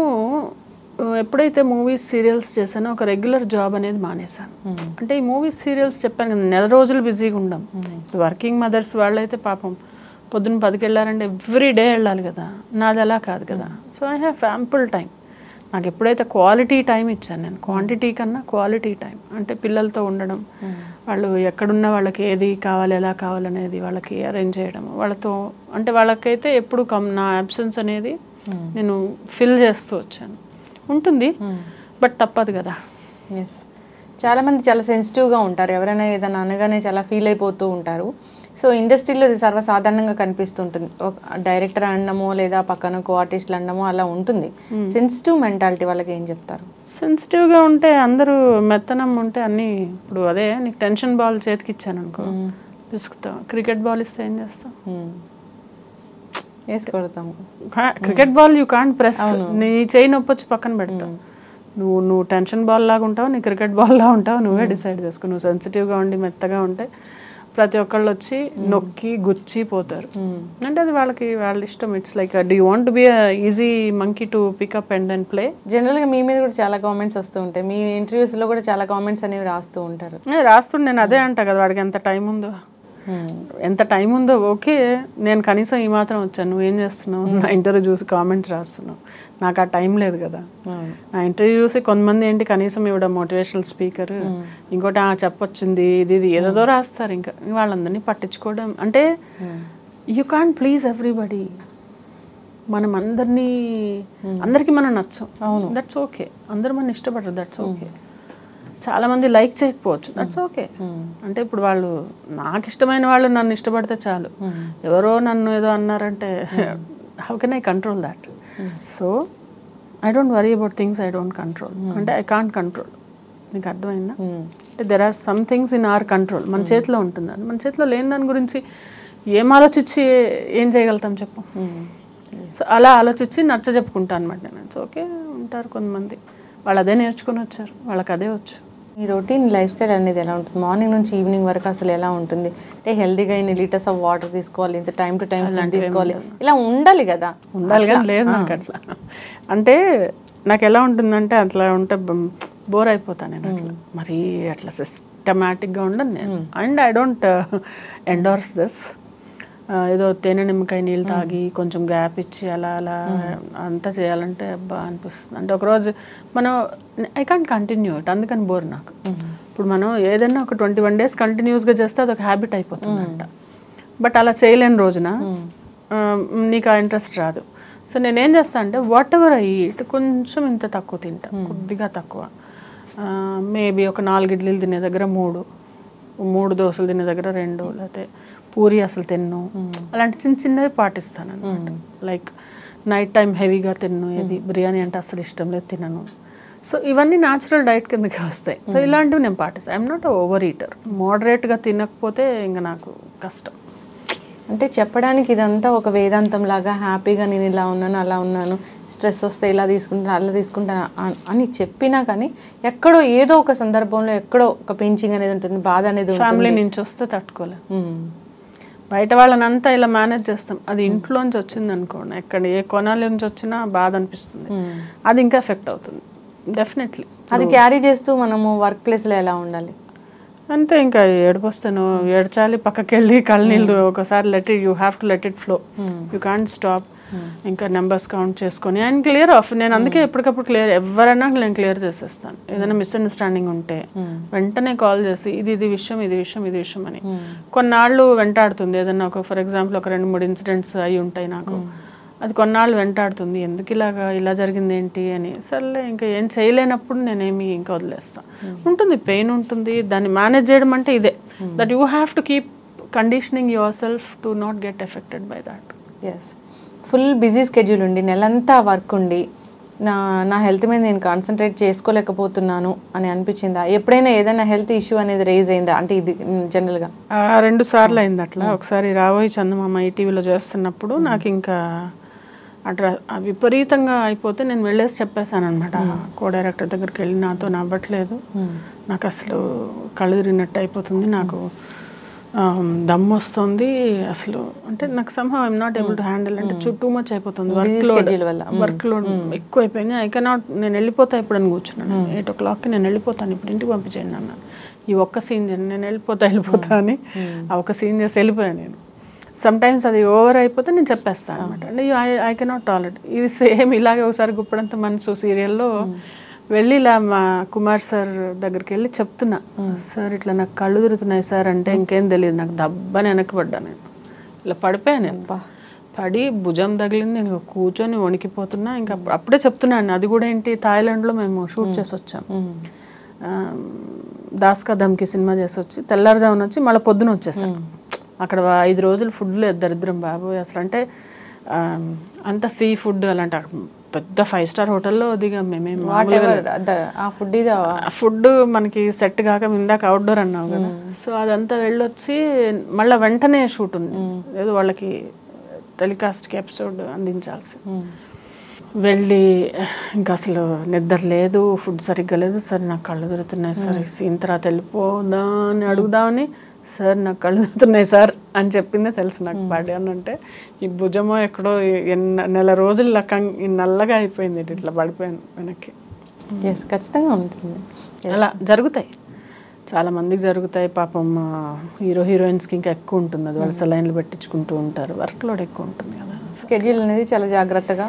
ఎప్పుడైతే మూవీస్ సీరియల్స్ చేశానో ఒక రెగ్యులర్ జాబ్ అనేది మానేశాను. అంటే ఈ మూవీస్ సీరియల్స్ చెప్పాను కదా, నెల రోజులు బిజీగా ఉండం. వర్కింగ్ మదర్స్ వాళ్ళైతే పాపం పొద్దున్న 10కి వెళ్ళారంటే ఎవ్రీ డే వెళ్ళాలి కదా, నాది అలా కాదు కదా. So I have ample time. నాకు ఎప్పుడైతే క్వాలిటీ టైం ఇచ్చాను నేను, క్వాంటిటీ కన్నా క్వాలిటీ టైం, అంటే పిల్లలతో ఉండడం, వాళ్ళు ఎక్కడున్నా వాళ్ళకి ఏది కావాలి ఎలా కావాలనేది వాళ్ళకి అరేంజ్ చేయడం, వాళ్ళతో అంటే వాళ్ళకైతే ఎప్పుడు నా అబ్సెన్స్ అనేది నేను ఫిల్ చేస్తూ వచ్చాను. ఉంటుంది బట్ తప్పదు కదా. ఎస్, చాలామంది చాలా సెన్సిటివ్గా ఉంటారు, ఎవరైనా ఏదైనా అనగానే చాలా ఫీల్ అయిపోతూ ఉంటారు. సో ఇండస్ట్రీలో ఇది సర్వసాధారణంగా కనిపిస్తుంటుంది, డైరెక్టర్ అనడమో లేదా పక్కన కో ఆర్టిస్టులు అనడమో అలా ఉంటుంది. సెన్సిటివ్ మెంటాలిటీ వాళ్ళకి ఏం చెప్తారు? సెన్సిటివ్గా ఉంటే అందరూ మెత్తనం ఉంటే అన్నీ, ఇప్పుడు అదే నీకు టెన్షన్ బాల్ చేతికి ఇచ్చాను అనుకో విసుకుతావు, క్రికెట్ బాల్ ఇస్తే ఏం చేస్తావు? వేసి కొడతాము. Cricket ball you can't press, నీ చేయి నొప్పి వచ్చి పక్కన పెడతావు. నువ్వు టెన్షన్ బాల్ లాగా ఉంటావు, నీ క్రికెట్ బాల్ లాగా ఉంటావు, నువ్వే డిసైడ్ చేసుకో. నువ్వు సెన్సిటివ్గా ఉండి మెత్తగా ఉంటే ప్రతి ఒక్కళ్ళు వచ్చి నొక్కి గుచ్చి పోతారు. అంటే అది వాళ్ళ ఇష్టం. It's like do you want be easy monkey to pick up and then play. జనరల్గా మీ మీద కూడా చాలా కామెంట్స్ వస్తూ ఉంటాయి, మీ ఇంటర్వ్యూస్లో కూడా చాలా కామెంట్స్ అనేవి రాస్తూ ఉంటారు. రాస్తుండే, నేను అదే అంటా కదా, వాడికి ఎంత టైం ఉందో ఓకే, నేను కనీసం ఈ మాత్రం వచ్చాను, నువ్వేం చేస్తున్నావు, నా ఇంటర్వ్యూ చూసి కామెంట్స్ రాస్తున్నావు, నాకు ఆ టైం లేదు కదా. నా ఇంటర్వ్యూ చూసి కొంతమంది ఏంటి కనీసం ఇవిడ మోటివేషనల్ స్పీకర్, ఇంకోటి చెప్పొచ్చింది ఇది ఏదో రాస్తారు. ఇంకా వాళ్ళందరినీ పట్టించుకోవడం అంటే యూ కాంట్ ప్లీజ్ ఎవ్రీబడి. మనం అందరికీ మనం నచ్చం, దట్స్ ఓకే. అందరు మనం ఇష్టపడరు, దట్స్ ఓకే. చాలామంది లైక్ చేయకపోవచ్చు, దట్స్ ఓకే. అంటే ఇప్పుడు వాళ్ళు నాకు ఇష్టమైన వాళ్ళు నన్ను ఇష్టపడితే చాలు, ఎవరో నన్ను ఏదో అన్నారంటే how can I control that? So I don't worry about things I don't control. అంటే ఐ కాంట్ కంట్రోల్. నీకు అర్థమైందా? అంటే there are some things in our control. మన చేతిలో ఉంటుంది. అది మన చేతిలో లేని దాని గురించి ఏం ఆలోచించి ఏం చేయగలుగుతాం చెప్పు? సో అలా ఆలోచించి నచ్చ చెప్పుకుంటా అనమాట నేను. సో ఓకే, ఉంటారు కొంతమంది, వాళ్ళు అదే నేర్చుకుని వచ్చారు, వాళ్ళకి అదే వచ్చు. ఈ రొటీన్ లైఫ్ స్టైల్ అనేది ఎలా ఉంటుంది? మార్నింగ్ నుంచి ఈవినింగ్ వరకు అసలు ఎలా ఉంటుంది? అంటే హెల్తీగా ఇన్ని లీటర్స్ ఆఫ్ వాటర్ తీసుకోవాలి, ఇంత టైం టు టైం ఫుడ్ తీసుకోవాలి, ఇలా ఉండాలి కదా? ఉండాలి కానీ లేదు నాకు అట్లా. అంటే నాకు ఎలా ఉంటుందంటే అట్లా ఉంటే బోర్ అయిపోతాను నేను. అట్లా మరీ అట్లా సిస్టమాటిక్గా ఉండను నేను. And I don't endorse this. ఏదో తేనె నిమ్మకాయ నీళ్ళు తాగి కొంచెం గ్యాప్ ఇచ్చి అలా అలా అంతా చేయాలంటే అబ్బా అనిపిస్తుంది. అంటే ఒకరోజు మనం ఐ కాంట్ కంటిన్యూ ఇట్, అందుకని బోర్ నాకు. ఇప్పుడు మనం ఏదైనా ఒక 21 days కంటిన్యూస్గా చేస్తే అదొక హ్యాబిట్ అయిపోతుందంట. బట్ అలా చేయలేని రోజున నీకు ఆ ఇంట్రెస్ట్ రాదు. సో నేనేం చేస్తాను అంటే వాట్ ఎవర్ ఐ ఈట్ కొంచెం ఇంత తక్కువ తింటా, కొద్దిగా తక్కువ. మేబీ ఒక 4 ఇడ్లీలు తినే దగ్గర 3 దోశలు తినే దగ్గర 2, లేకపోతే పూరి అసలు తిన్ను. అలాంటి చిన్న చిన్నవి పాటిస్తాను అనమాట. లైక్ నైట్ టైం హెవీగా తిన్ను, ఏది బిర్యానీ అంటే అసలు ఇష్టం లేదు, తినను. సో ఇవన్నీ న్యాచురల్ డైట్ కిందకి వస్తాయి. సో ఇలాంటివి నేను పాటిస్తాను. I'm not over eater. మోడరేట్గా తినకపోతే ఇంకా నాకు కష్టం. అంటే చెప్పడానికి ఇదంతా ఒక వేదాంతం లాగా హ్యాపీగా నేను ఇలా ఉన్నాను అలా ఉన్నాను, స్ట్రెస్ వస్తే ఇలా తీసుకుంటాను అలా తీసుకుంటాను అని చెప్పినా కానీ ఎక్కడో ఏదో ఒక సందర్భంలో ఎక్కడో ఒక పించింగ్ అనేది ఉంటుంది, బాధ అనేది ఉంటుంది. ఫ్యామిలీ నుంచి వస్తే తట్టుకోలే, బయట వాళ్ళనంతా ఇలా మేనేజ్ చేస్తాం. అది ఇంట్లోంచి వచ్చింది అనుకోండి, ఎక్కడ ఏ కొనాల నుంచి వచ్చినా బాధ అనిపిస్తుంది, అది ఇంకా ఎఫెక్ట్ అవుతుంది డెఫినెట్లీ. అది క్యారీ చేస్తూ మనము వర్క్ ప్లేస్లో ఎలా ఉండాలి అంతే. ఇంకా ఏడిపోస్తాను, ఏడ్చాలి, పక్కకి వెళ్ళి కళ్ళనీళ్ళు ఒకసారి you have to let it flow, you can't stop. ఇంకా నెంబర్స్ కౌంట్ చేసుకొని అండ్ క్లియర్ ఆఫ్. నేను అందుకే ఎప్పటికప్పుడు క్లియర్, ఎవరైనా నేను క్లియర్ చేసేస్తాను. ఏదైనా మిస్అండర్స్టాండింగ్ ఉంటే వెంటనే కాల్ చేసి ఇది విషయం అని. కొన్నాళ్ళు వెంటాడుతుంది ఏదన్నా ఒక, ఫర్ ఎగ్జాంపుల్ ఒక 2-3 ఇన్సిడెంట్స్ అయి ఉంటాయి నాకు, అది కొన్నాళ్ళు వెంటాడుతుంది, ఎందుకు ఇలా జరిగింది ఏంటి అని. సర్లే ఇంకా ఏం చేయలేనప్పుడు నేనేమి ఇంకా వదిలేస్తాను. ఉంటుంది, పెయిన్ ఉంటుంది, దాన్ని మేనేజ్ చేయడం అంటే ఇదే, that you have to keep conditioning your self to not get affected by that. Yes, full busy schedule ఉండి నెలంతా వర్క్ ఉండి నా హెల్త్ మీద నేను కాన్సన్ట్రేట్ చేసుకోలేకపోతున్నాను అని అనిపించిందా? ఎప్పుడైనా ఏదైనా హెల్త్ ఇష్యూ అనేది రేజ్ అయిందా? అంటే ఇది జనరల్గా 2 సార్లు అయింది అట్లా. ఒకసారి రాబోయే చందమామ ఈటీవీలో చేస్తున్నప్పుడు నాకు ఇంకా అట్లా విపరీతంగా అయిపోతే నేను వెళ్ళేసి చెప్పేశాను అనమాట. కో డైరెక్టర్ దగ్గరికి వెళ్ళి నాతో నవ్వట్లేదు, నాకు అసలు కళ్ళు తిరిగినట్టు అయిపోతుంది, నాకు దమ్ వస్తుంది అసలు, అంటే నాకు somehow I'm not able to handle, అంటే టూ మచ్ అయిపోతుంది, వర్క్ లోడ్ ఎక్కువ అయిపోయింది. ఐ కెనాట్, నేను వెళ్ళిపోతా ఇప్పుడు అని కూర్చున్నాను. 8 o'clockకి నేను వెళ్ళిపోతాను, ఇప్పుడు ఇంటికి పంపించేయండి అన్నాను. ఈ ఒక్క సీన్ నేను వెళ్ళిపోతా అని ఆ ఒక్క సీన్ చేసి వెళ్ళిపోయాను నేను. సమ్ టైమ్స్ అది ఓవర్ అయిపోతే నేను చెప్పేస్తాను అనమాట. అంటే ఐ కెనాట్ టాలరేట్. ఇది సేమ్ ఇలాగే ఒకసారి గుప్పడంత మనసు సీరియల్లో వెళ్ళి ఇలా మా కుమార్ సార్ దగ్గరికి వెళ్ళి చెప్తున్నా, సార్ ఇట్లా నాకు కళ్ళు తిరుగుతున్నాయి సార్ అంటే, ఇంకేం తెలియదు నాకు, దబ్బని వెనక్కిపడ్డా నేను, ఇలా పడిపోయాను నేను. పడి భుజం తగిలింది, నేను కూర్చొని వణికిపోతున్నా. ఇంకా అప్పుడే చెప్తున్నాను, అది కూడా ఏంటి, థాయిలాండ్లో మేము షూట్ చేసి వచ్చాం, దాస్కా ధమ్కి సినిమా చేసి వచ్చి తెల్లారుజామున వచ్చి మళ్ళీ పొద్దున వచ్చేసాను. అక్కడ 5 రోజులు ఫుడ్ లేదు, దరిద్రం బాబు అసలు. అంటే అంత సీ ఫుడ్ అలాంటి పెద్ద 5-star హోటల్లో దిగాం మేమేం. ఫుడ్ మనకి సెట్ కాక ఇందాక అవుట్డోర్ అన్నావు కదా, సో అదంతా వెళ్ళొచ్చి మళ్ళీ వెంటనే షూట్ ఉంది, ఏదో వాళ్ళకి టెలికాస్ట్కి ఎపిసోడ్ అందించాల్సి. వెళ్ళి ఇంకా అసలు నిద్ర లేదు, ఫుడ్ సరిగ్గా లేదు. సరే నాకు కళ్ళు తిరుగుతున్నాయి సార్, సీన్ తర్వాత వెళ్ళిపోదా అని అడుగుదామని, సార్ నాకు కళ్ళు తిరుగుతున్నాయి సార్ అని చెప్పిందే తెలుసు నాకు. పడాను అంటే ఈ భుజమో ఎక్కడో నెల రోజులు నల్లగా అయిపోయింది, ఇట్లా పడిపోయాను వెనక్కి. ఖచ్చితంగా ఉంటుంది, అలా జరుగుతాయి, చాలా మందికి జరుగుతాయి. పాపం హీరోయిన్స్కి ఇంకా ఎక్కువ ఉంటుంది అది, వాళ్ళు సెలైన్లు పెట్టించుకుంటూ ఉంటారు, వర్క్ లోడ్ ఎక్కువ ఉంటుంది కదా. స్కెడ్యూల్ అనేది చాలా జాగ్రత్తగా,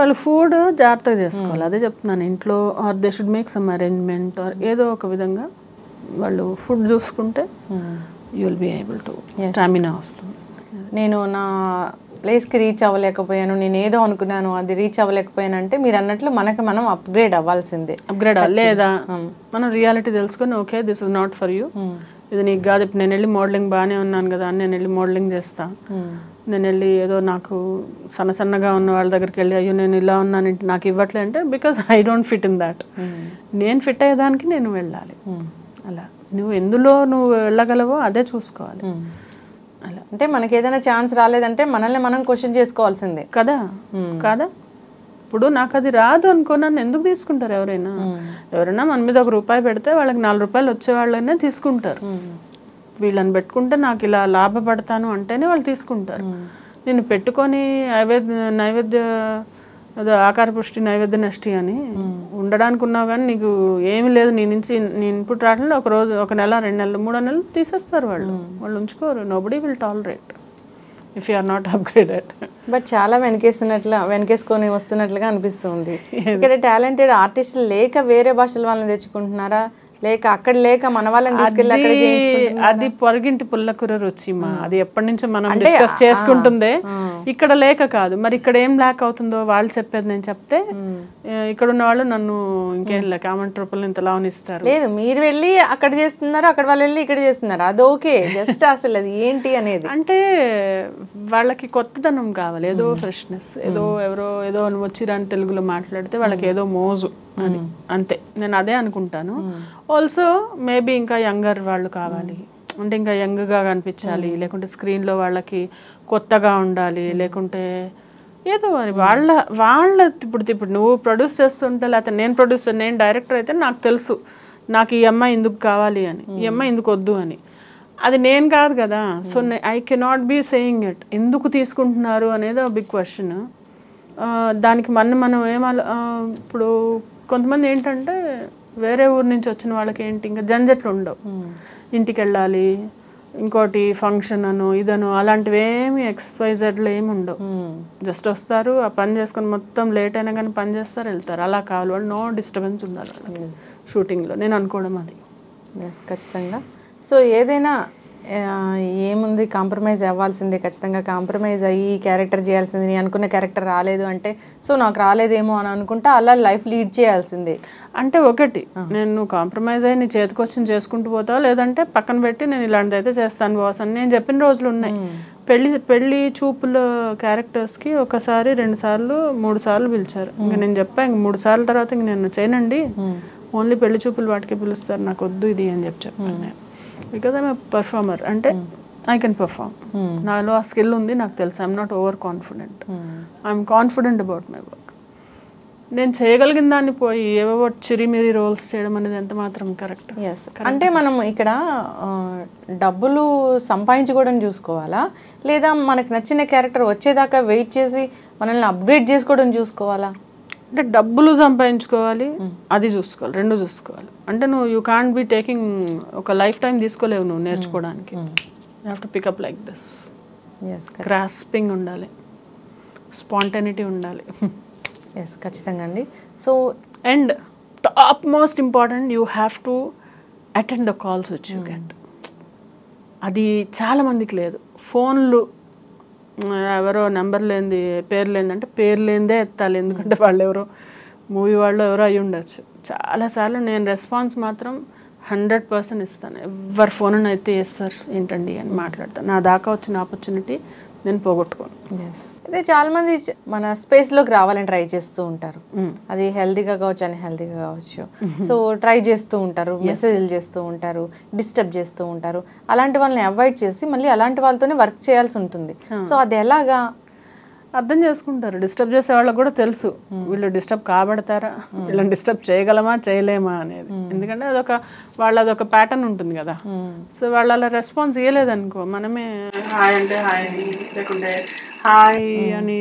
వాళ్ళు ఫుడ్ జాగ్రత్తగా చేసుకోవాలి, అదే చెప్తున్నాను. ఇంట్లో or they should make some arrangement or ఏదో ఒక విధంగా వాళ్ళు ఫుడ్ చూసుకుంటే you will be able to, stamina వస్తుంది. నేను నా ప్లేస్కి రీచ్ అవ్వలేకపోయాను, నేను ఏదో అనుకున్నాను అది రీచ్ అవ్వలేకపోయాను అంటే మీరు అన్నట్లు మనకి మనం అప్గ్రేడ్ అవ్వాల్సిందే. అప్గ్రేడ్ లేదా మనం రియాలిటీ తెలుసుకొని okay this is not for you, ఇది నీకు కాదు. ఇప్పుడు నేను వెళ్ళి మోడలింగ్ బాగానే ఉన్నాను కదా అని నేను వెళ్ళి మోడలింగ్ చేస్తా, నేను వెళ్ళి ఏదో నాకు సన్నగా ఉన్న వాళ్ళ దగ్గరికి వెళ్ళి అయ్యో నేను ఇలా ఉన్నాను నాకు ఇవ్వట్లే అంటే because I don't fit in that. నేను ఫిట్ అయ్యేదానికి నేను వెళ్ళాలి. అలా నువ్వు ఎందులో నువ్వు వెళ్ళగలవో అదే చూసుకోవాలి. అలా అంటే మనకి ఏదైనా ఛాన్స్ రాలేదంటే మనల్ని మనం క్వశ్చన్ చేసుకోవాల్సిందే కదా. కాదా ఇప్పుడు నాకు అది రాదు అనుకో నన్ను ఎందుకు తీసుకుంటారు ఎవరైనా మన మీద ₹1 పెడితే వాళ్ళకి ₹4 వచ్చే వాళ్ళనే తీసుకుంటారు. వీళ్ళని పెట్టుకుంటే నాకు ఇలా లాభపడతాను అంటేనే వాళ్ళు తీసుకుంటారు. నేను పెట్టుకొని నైవేద్య అదే ఆకార పుష్టి నైవేద్య నష్టి అని ఉండడానికి ఉన్నావు కానీ నీకు ఏమి లేదు నీ నుంచి నీ ఇన్పుట్ రావడంలో ఒక రోజు 1 నెల 2 నెలలు 3 నెలలు తీసేస్తారు వాళ్ళు ఉంచుకోరు. Nobody will tolerate if you are not upgraded. But చాలా వెనకేసుకొని వస్తున్నట్లుగా అనిపిస్తుంది. ఇక్కడ టాలెంటెడ్ ఆర్టిస్టులు లేక వేరే భాషల వాళ్ళని తెచ్చుకుంటున్నారా, లేక అక్కడ లేక మన వాళ్ళని తీసుకెళ్ళి అక్కడ చేయించుకుంటున్నారా? అది పొరగింటి పుల్లకూర రుచిమా, అది ఎప్పటి నుంచో మనం డిస్కస్ చేసుకుంటుందే, ఇక్కడ లేక కాదు. మరి ఇక్కడ ఏం ల్యాక్ అవుతుందో వాళ్ళు చెప్పేది నేను చెప్తే ఇక్కడ ఉన్న వాళ్ళు నన్ను ఇంకేం లేక కామెంట్ రూపంలో ఇంత లావనిస్తారు. లేదు మీరు వెళ్ళి అక్కడ చేస్తున్నారు, అక్కడ వాళ్ళు వెళ్ళి ఇక్కడ చేస్తున్నారు, అది ఓకే. జస్ట్ అసలు అది ఏంటి అనేది అంటే వాళ్ళకి కొత్తదనం కావాలి, ఏదో ఫ్రెష్నెస్, ఎవరో ఏదో వచ్చిరాని తెలుగులో మాట్లాడితే వాళ్ళకి ఏదో మోజు అని అంతే. నేను అదే అనుకుంటాను. ఆల్సో మేబీ ఇంకా యంగర్ వాళ్ళు కావాలి అంటే ఇంకా యంగ్గా కనిపించాలి, లేకుంటే స్క్రీన్లో వాళ్ళకి కొత్తగా ఉండాలి, లేకుంటే ఏదో అని వాళ్ళ ఇప్పుడు నువ్వు ప్రొడ్యూస్ చేస్తుంటే లేకపోతే నేను డైరెక్టర్ అయితే నాకు తెలుసు నాకు ఈ అమ్మాయి ఎందుకు కావాలి అని, ఈ అమ్మాయి ఎందుకు వద్దు అని. అది నేను కాదు కదా. So I cannot be saying it. ఎందుకు తీసుకుంటున్నారు అనేది బిగ్ క్వశ్చన్. దానికి మనం ఇప్పుడు కొంతమంది ఏంటంటే వేరే ఊరు నుంచి వచ్చిన వాళ్ళకి ఏంటి ఇంకా జంజట్లు ఉండవు, ఇంటికి వెళ్ళాలి, ఇంకోటి ఫంక్షన్ అను ఇదను అలాంటివి ఏమి XYZలు ఏమి ఉండవు. జస్ట్ వస్తారు, ఆ పని చేసుకొని మొత్తం లేట్ అయినా కానీ పని చేస్తారు, వెళ్తారు. అలా కావాలి వాళ్ళు, నో డిస్టర్బెన్స్ ఉండాలి వాళ్ళకి షూటింగ్లో. నేను అనుకోవడం అది. ఖచ్చితంగా. సో ఏదైనా ఏముంది కాంప్రమైజ్ అవ్వాల్సిందే, ఖచ్చితంగా కాంప్రమైజ్ అయ్యి క్యారెక్టర్ చేయాల్సింది. నేను అనుకున్న క్యారెక్టర్ రాలేదు అంటే సో నాకు రాలేదేమో అని అనుకుంటా అలా లైఫ్ లీడ్ చేయాల్సిందే. అంటే ఒకటి నేను కాంప్రమైజ్ అయ్యి నీ చేతికొచ్చి చేసుకుంటూ పోతావు, లేదంటే పక్కన పెట్టి నేను ఇలాంటిది అయితే చేస్తాను బాస్ అని నేను చెప్పిన రోజులు ఉన్నాయి. పెళ్లి చూపుల క్యారెక్టర్స్కి 1 సారి 2 సార్లు 3 సార్లు పిలిచారు. ఇంకా నేను చెప్పాను ఇంక 3 సార్ల తర్వాత ఇంక నేను చేయనండి, ఓన్లీ పెళ్లి చూపులు వాటికి పిలుస్తారు, నాకు వద్దు ఇది అని చెప్పాను నేను. బికాజ్ ఐఎమ్ పర్ఫార్మర్, అంటే ఐ కెన్ పర్ఫార్మ్, నాలో ఆ స్కిల్ ఉంది, నాకు తెలుసు. I'm not over confident, I'm confident about my work. నేను చేయగలిగిన దాన్ని పోయి ఏవో చిరిమిరి రోల్స్ చేయడం అనేది ఎంత మాత్రం కరెక్ట్? అంటే మనం ఇక్కడ డబ్బులు సంపాదించుకోవడం చూసుకోవాలా, లేదా మనకు నచ్చిన క్యారెక్టర్ వచ్చేదాకా వెయిట్ చేసి మనల్ని అప్గ్రేడ్ చేసుకోవడం చూసుకోవాలా? అంటే డబ్బులు సంపాదించుకోవాలి, అది చూసుకోవాలి, 2 చూసుకోవాలి. అంటే నువ్వు యూ కాంట్ బి టేకింగ్ ఒక లైఫ్ టైం తీసుకోలేవు నువ్వు నేర్చుకోవడానికి. You have to pick up like this. Grasping ఉండాలి, స్పాంటనిటీ ఉండాలి. ఖచ్చితంగా అండి. So and top most important, you have to attend the calls which you get. అది చాలామందికి లేదు. ఫోన్లు ఎవరో నెంబర్ లేనిది పేరు లేనిదంటే పేరు లేనిదే ఎత్తాలి, ఎందుకంటే వాళ్ళు ఎవరో మూవీ వాళ్ళు ఎవరో అయ్యి ఉండొచ్చు. చాలాసార్లు నేను రెస్పాన్స్ మాత్రం 100% ఇస్తాను. ఎవరి ఫోన్ అయితే చేస్తారు ఏంటండి అని మాట్లాడతాను. నా దాకా వచ్చిన ఆపర్చునిటీ నేను పోగొట్టుకోను. అయితే చాలా మంది మన స్పేస్లోకి రావాలని ట్రై చేస్తూ ఉంటారు, అది హెల్తీగా కావచ్చు అన్హెల్తీగా కావచ్చు. సో ట్రై చేస్తూ ఉంటారు, మెసేజ్లు చేస్తూ ఉంటారు, డిస్టర్బ్ చేస్తూ ఉంటారు. అలాంటి వాళ్ళని అవాయిడ్ చేసి మళ్ళీ అలాంటి వాళ్ళతోనే వర్క్ చేయాల్సి ఉంటుంది. సో అది ఎలాగా అర్థం చేసుకుంటారు? డిస్టర్బ్ చేసే వాళ్ళకి కూడా తెలుసు వీళ్ళు డిస్టర్బ్ కాబడతారా, వీళ్ళని డిస్టర్బ్ చేయగలమా చేయలేమా అనేది. ఎందుకంటే అదొక ప్యాటర్న్ ఉంటుంది కదా. సో వాళ్ళు అలా రెస్పాన్స్ ఇవ్వలేదనుకో, మనమే హాయ్ అంటే హాయ్ అని, లేకుంటే హాయ్ అని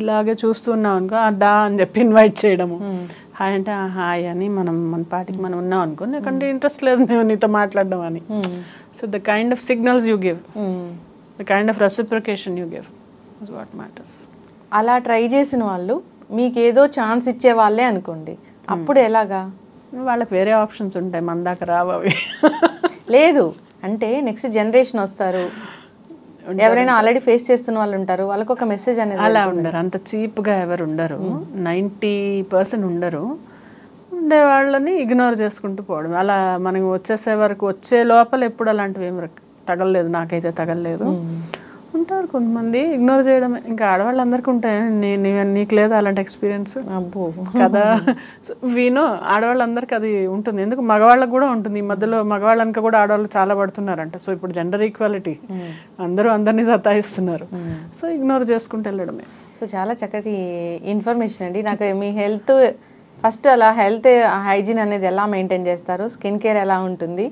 ఇలాగే చూస్తున్నాం అనుకో, డా అని చెప్పి ఇన్వైట్ చేయడము. హాయ్ అంటే హాయ్ అని మన పాటికి మనం ఉన్నాం అనుకో, ఎందుకంటే ఇంట్రెస్ట్ లేదు నేను నీతో మాట్లాడడం అని. So the kind of signals you give, the kind of reciprocation you give is what matters. అలా ట్రై చేసిన వాళ్ళు మీకు ఏదో ఛాన్స్ ఇచ్చే వాళ్ళే అనుకోండి, అప్పుడు ఎలాగా? వాళ్ళకి వేరే ఆప్షన్స్ ఉంటాయి, మన దాకా రావు అవి. లేదు అంటే నెక్స్ట్ జనరేషన్ వస్తారు, ఎవరైనా ఆల్రెడీ ఫేస్ చేస్తున్న వాళ్ళు ఉంటారు, వాళ్ళకి ఒక మెసేజ్ అనేది అలా ఉండరు, అంత చీప్గా ఎవరు ఉండరు, 90% ఉండరు. ఉండే వాళ్ళని ఇగ్నోర్ చేసుకుంటూ పోవడం. అలా మనం వచ్చేసే వరకు వచ్చే లోపల ఎప్పుడు అలాంటివి ఏమి తగలలేదు, నాకైతే తగలలేదు. ఉంటారు కొంతమంది ఇగ్నోర్ చేయడమే. ఇంకా ఆడవాళ్ళందరికీ ఉంటాయి, నీకు లేదా అలాంటి ఎక్స్పీరియన్స్ కదా? వినో ఆడవాళ్ళందరికీ అది ఉంటుంది, ఎందుకు మగవాళ్ళకి కూడా ఉంటుంది. ఈ మధ్యలో మగవాళ్ళకి కూడా ఆడవాళ్ళు చాలా పడుతున్నారంట. సో ఇప్పుడు జెండర్ ఈక్వాలిటీ, అందరూ అందరినీ సతాయిస్తున్నారు. సో ఇగ్నోర్ చేసుకుంటూ వెళ్ళడమే. సో చాలా చక్కటి ఇన్ఫర్మేషన్ అండి. నాకు మీ హెల్త్ ఫస్ట్ అలా హెల్త్ హైజీన్ అనేది ఎలా మెయింటైన్ చేస్తారు, స్కిన్ కేర్ ఎలా ఉంటుంది,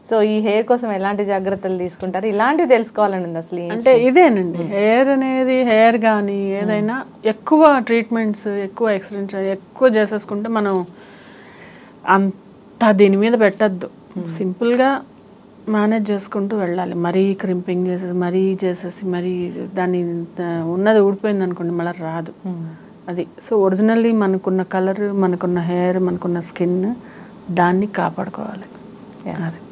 సో ఈ హెయిర్ కోసం ఎలాంటి జాగ్రత్తలు తీసుకుంటారు, ఇలాంటివి తెలుసుకోవాలని ఉంది అసలు. అంటే ఇదేనండి, హెయిర్ అనేది హెయిర్ కానీ ఏదైనా ఎక్కువ ట్రీట్మెంట్స్, ఎక్కువ ఎక్స్టెన్షన్ ఎక్కువ చేసేసుకుంటే మనం అంత దీని మీద పెట్టద్దు. సింపుల్గా మేనేజ్ చేసుకుంటూ వెళ్ళాలి. మరీ క్రింపింగ్ చేసేసి మరీ దాన్ని ఉన్నది ఊడిపోయింది అనుకోండి మళ్ళీ రాదు అది. సో ఒరిజినల్లీ మనకున్న కలర్, మనకున్న హెయిర్, మనకున్న స్కిన్, దాన్ని కాపాడుకోవాలి.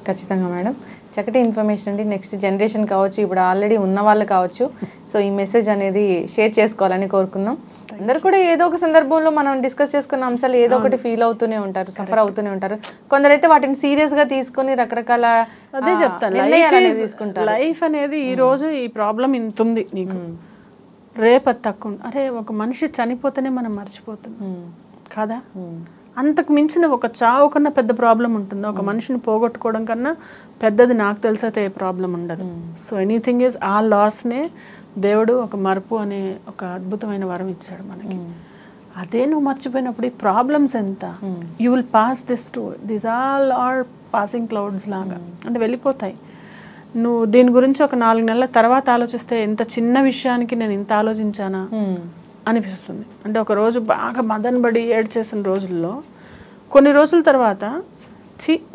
ఖచ్చితంగా మేడం, చక్కటి ఇన్ఫర్మేషన్ అండి. నెక్స్ట్ జనరేషన్ కావచ్చు, ఇప్పుడు ఆల్రెడీ ఉన్న వాళ్ళు కావచ్చు, సో ఈ మెసేజ్ అనేది షేర్ చేసుకోవాలని కోరుకుందాం. అందరు కూడా ఏదో ఒక సందర్భంలో మనం డిస్కస్ చేసుకున్న అంశాలు ఏదో ఒకటి ఫీల్ అవుతూనే ఉంటారు, సఫర్ అవుతూనే ఉంటారు. కొందరైతే వాటిని సీరియస్ గా తీసుకుని రకరకాల అదే చెప్తాను, లైఫ్ అనేది ఈ రోజు ఈ ప్రాబ్లం ఇంత ఉంది నీకు, రేపు అది తక్కువ. అరే ఒక మనిషి చనిపోతేనే మనం మర్చిపోతున్నాం కదా, అంతకు మించిన ఒక చావు కన్నా పెద్ద ప్రాబ్లం ఉంటుందా? ఒక మనిషిని పోగొట్టుకోవడం కన్నా పెద్దది నాకు తెలిసైతే ఏ ప్రాబ్లం ఉండదు. సో ఎనీథింగ్ ఈజ్ ఆ లాస్నే దేవుడు ఒక మరుపు అనే ఒక అద్భుతమైన వరం ఇచ్చాడు మనకి. అదే నువ్వు మర్చిపోయినప్పుడు ఈ ప్రాబ్లమ్స్ ఎంత, you will pass this to this all are passing clouds లాగా, అంటే వెళ్ళిపోతాయి. నువ్వు దీని గురించి ఒక 4 నెలల తర్వాత ఆలోచిస్తే ఎంత చిన్న విషయానికి నేను ఇంత ఆలోచించానా అనిపిస్తుంది. అంటే ఒక రోజు బాగా మదనబడి ఏడ్చేసిన రోజుల్లో కొన్ని రోజుల తర్వాత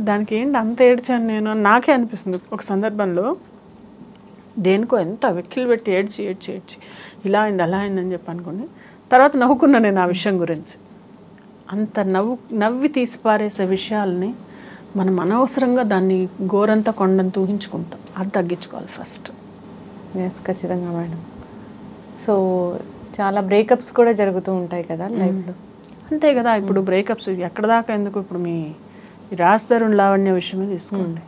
దానికి ఏంటి అంత ఏడ్చాను నేను నాకే అనిపిస్తుంది. ఒక సందర్భంలో దేనికో ఎంత వెక్కిలు పెట్టి ఏడ్చి ఇలా అయింది అలా అయిందని చెప్పి అనుకోండి, తర్వాత నవ్వుకున్నా నేను ఆ విషయం గురించి. అంత నవ్వి తీసిపారేసే విషయాల్ని మనం అనవసరంగా దాన్ని గోరంతా కొండంత ఊహించుకుంటాం. అది తగ్గించుకోవాలి ఫస్ట్. ఎస్, ఖచ్చితంగా మేడం. సో చాలా బ్రేకప్స్ కూడా జరుగుతూ ఉంటాయి కదా లైఫ్లో. అంతే కదా, ఇప్పుడు బ్రేకప్స్ ఎక్కడ దాకా ఎందుకు, ఇప్పుడు మీ రాజధరుణ్ లావణ్య విషయమే తీసుకోండి.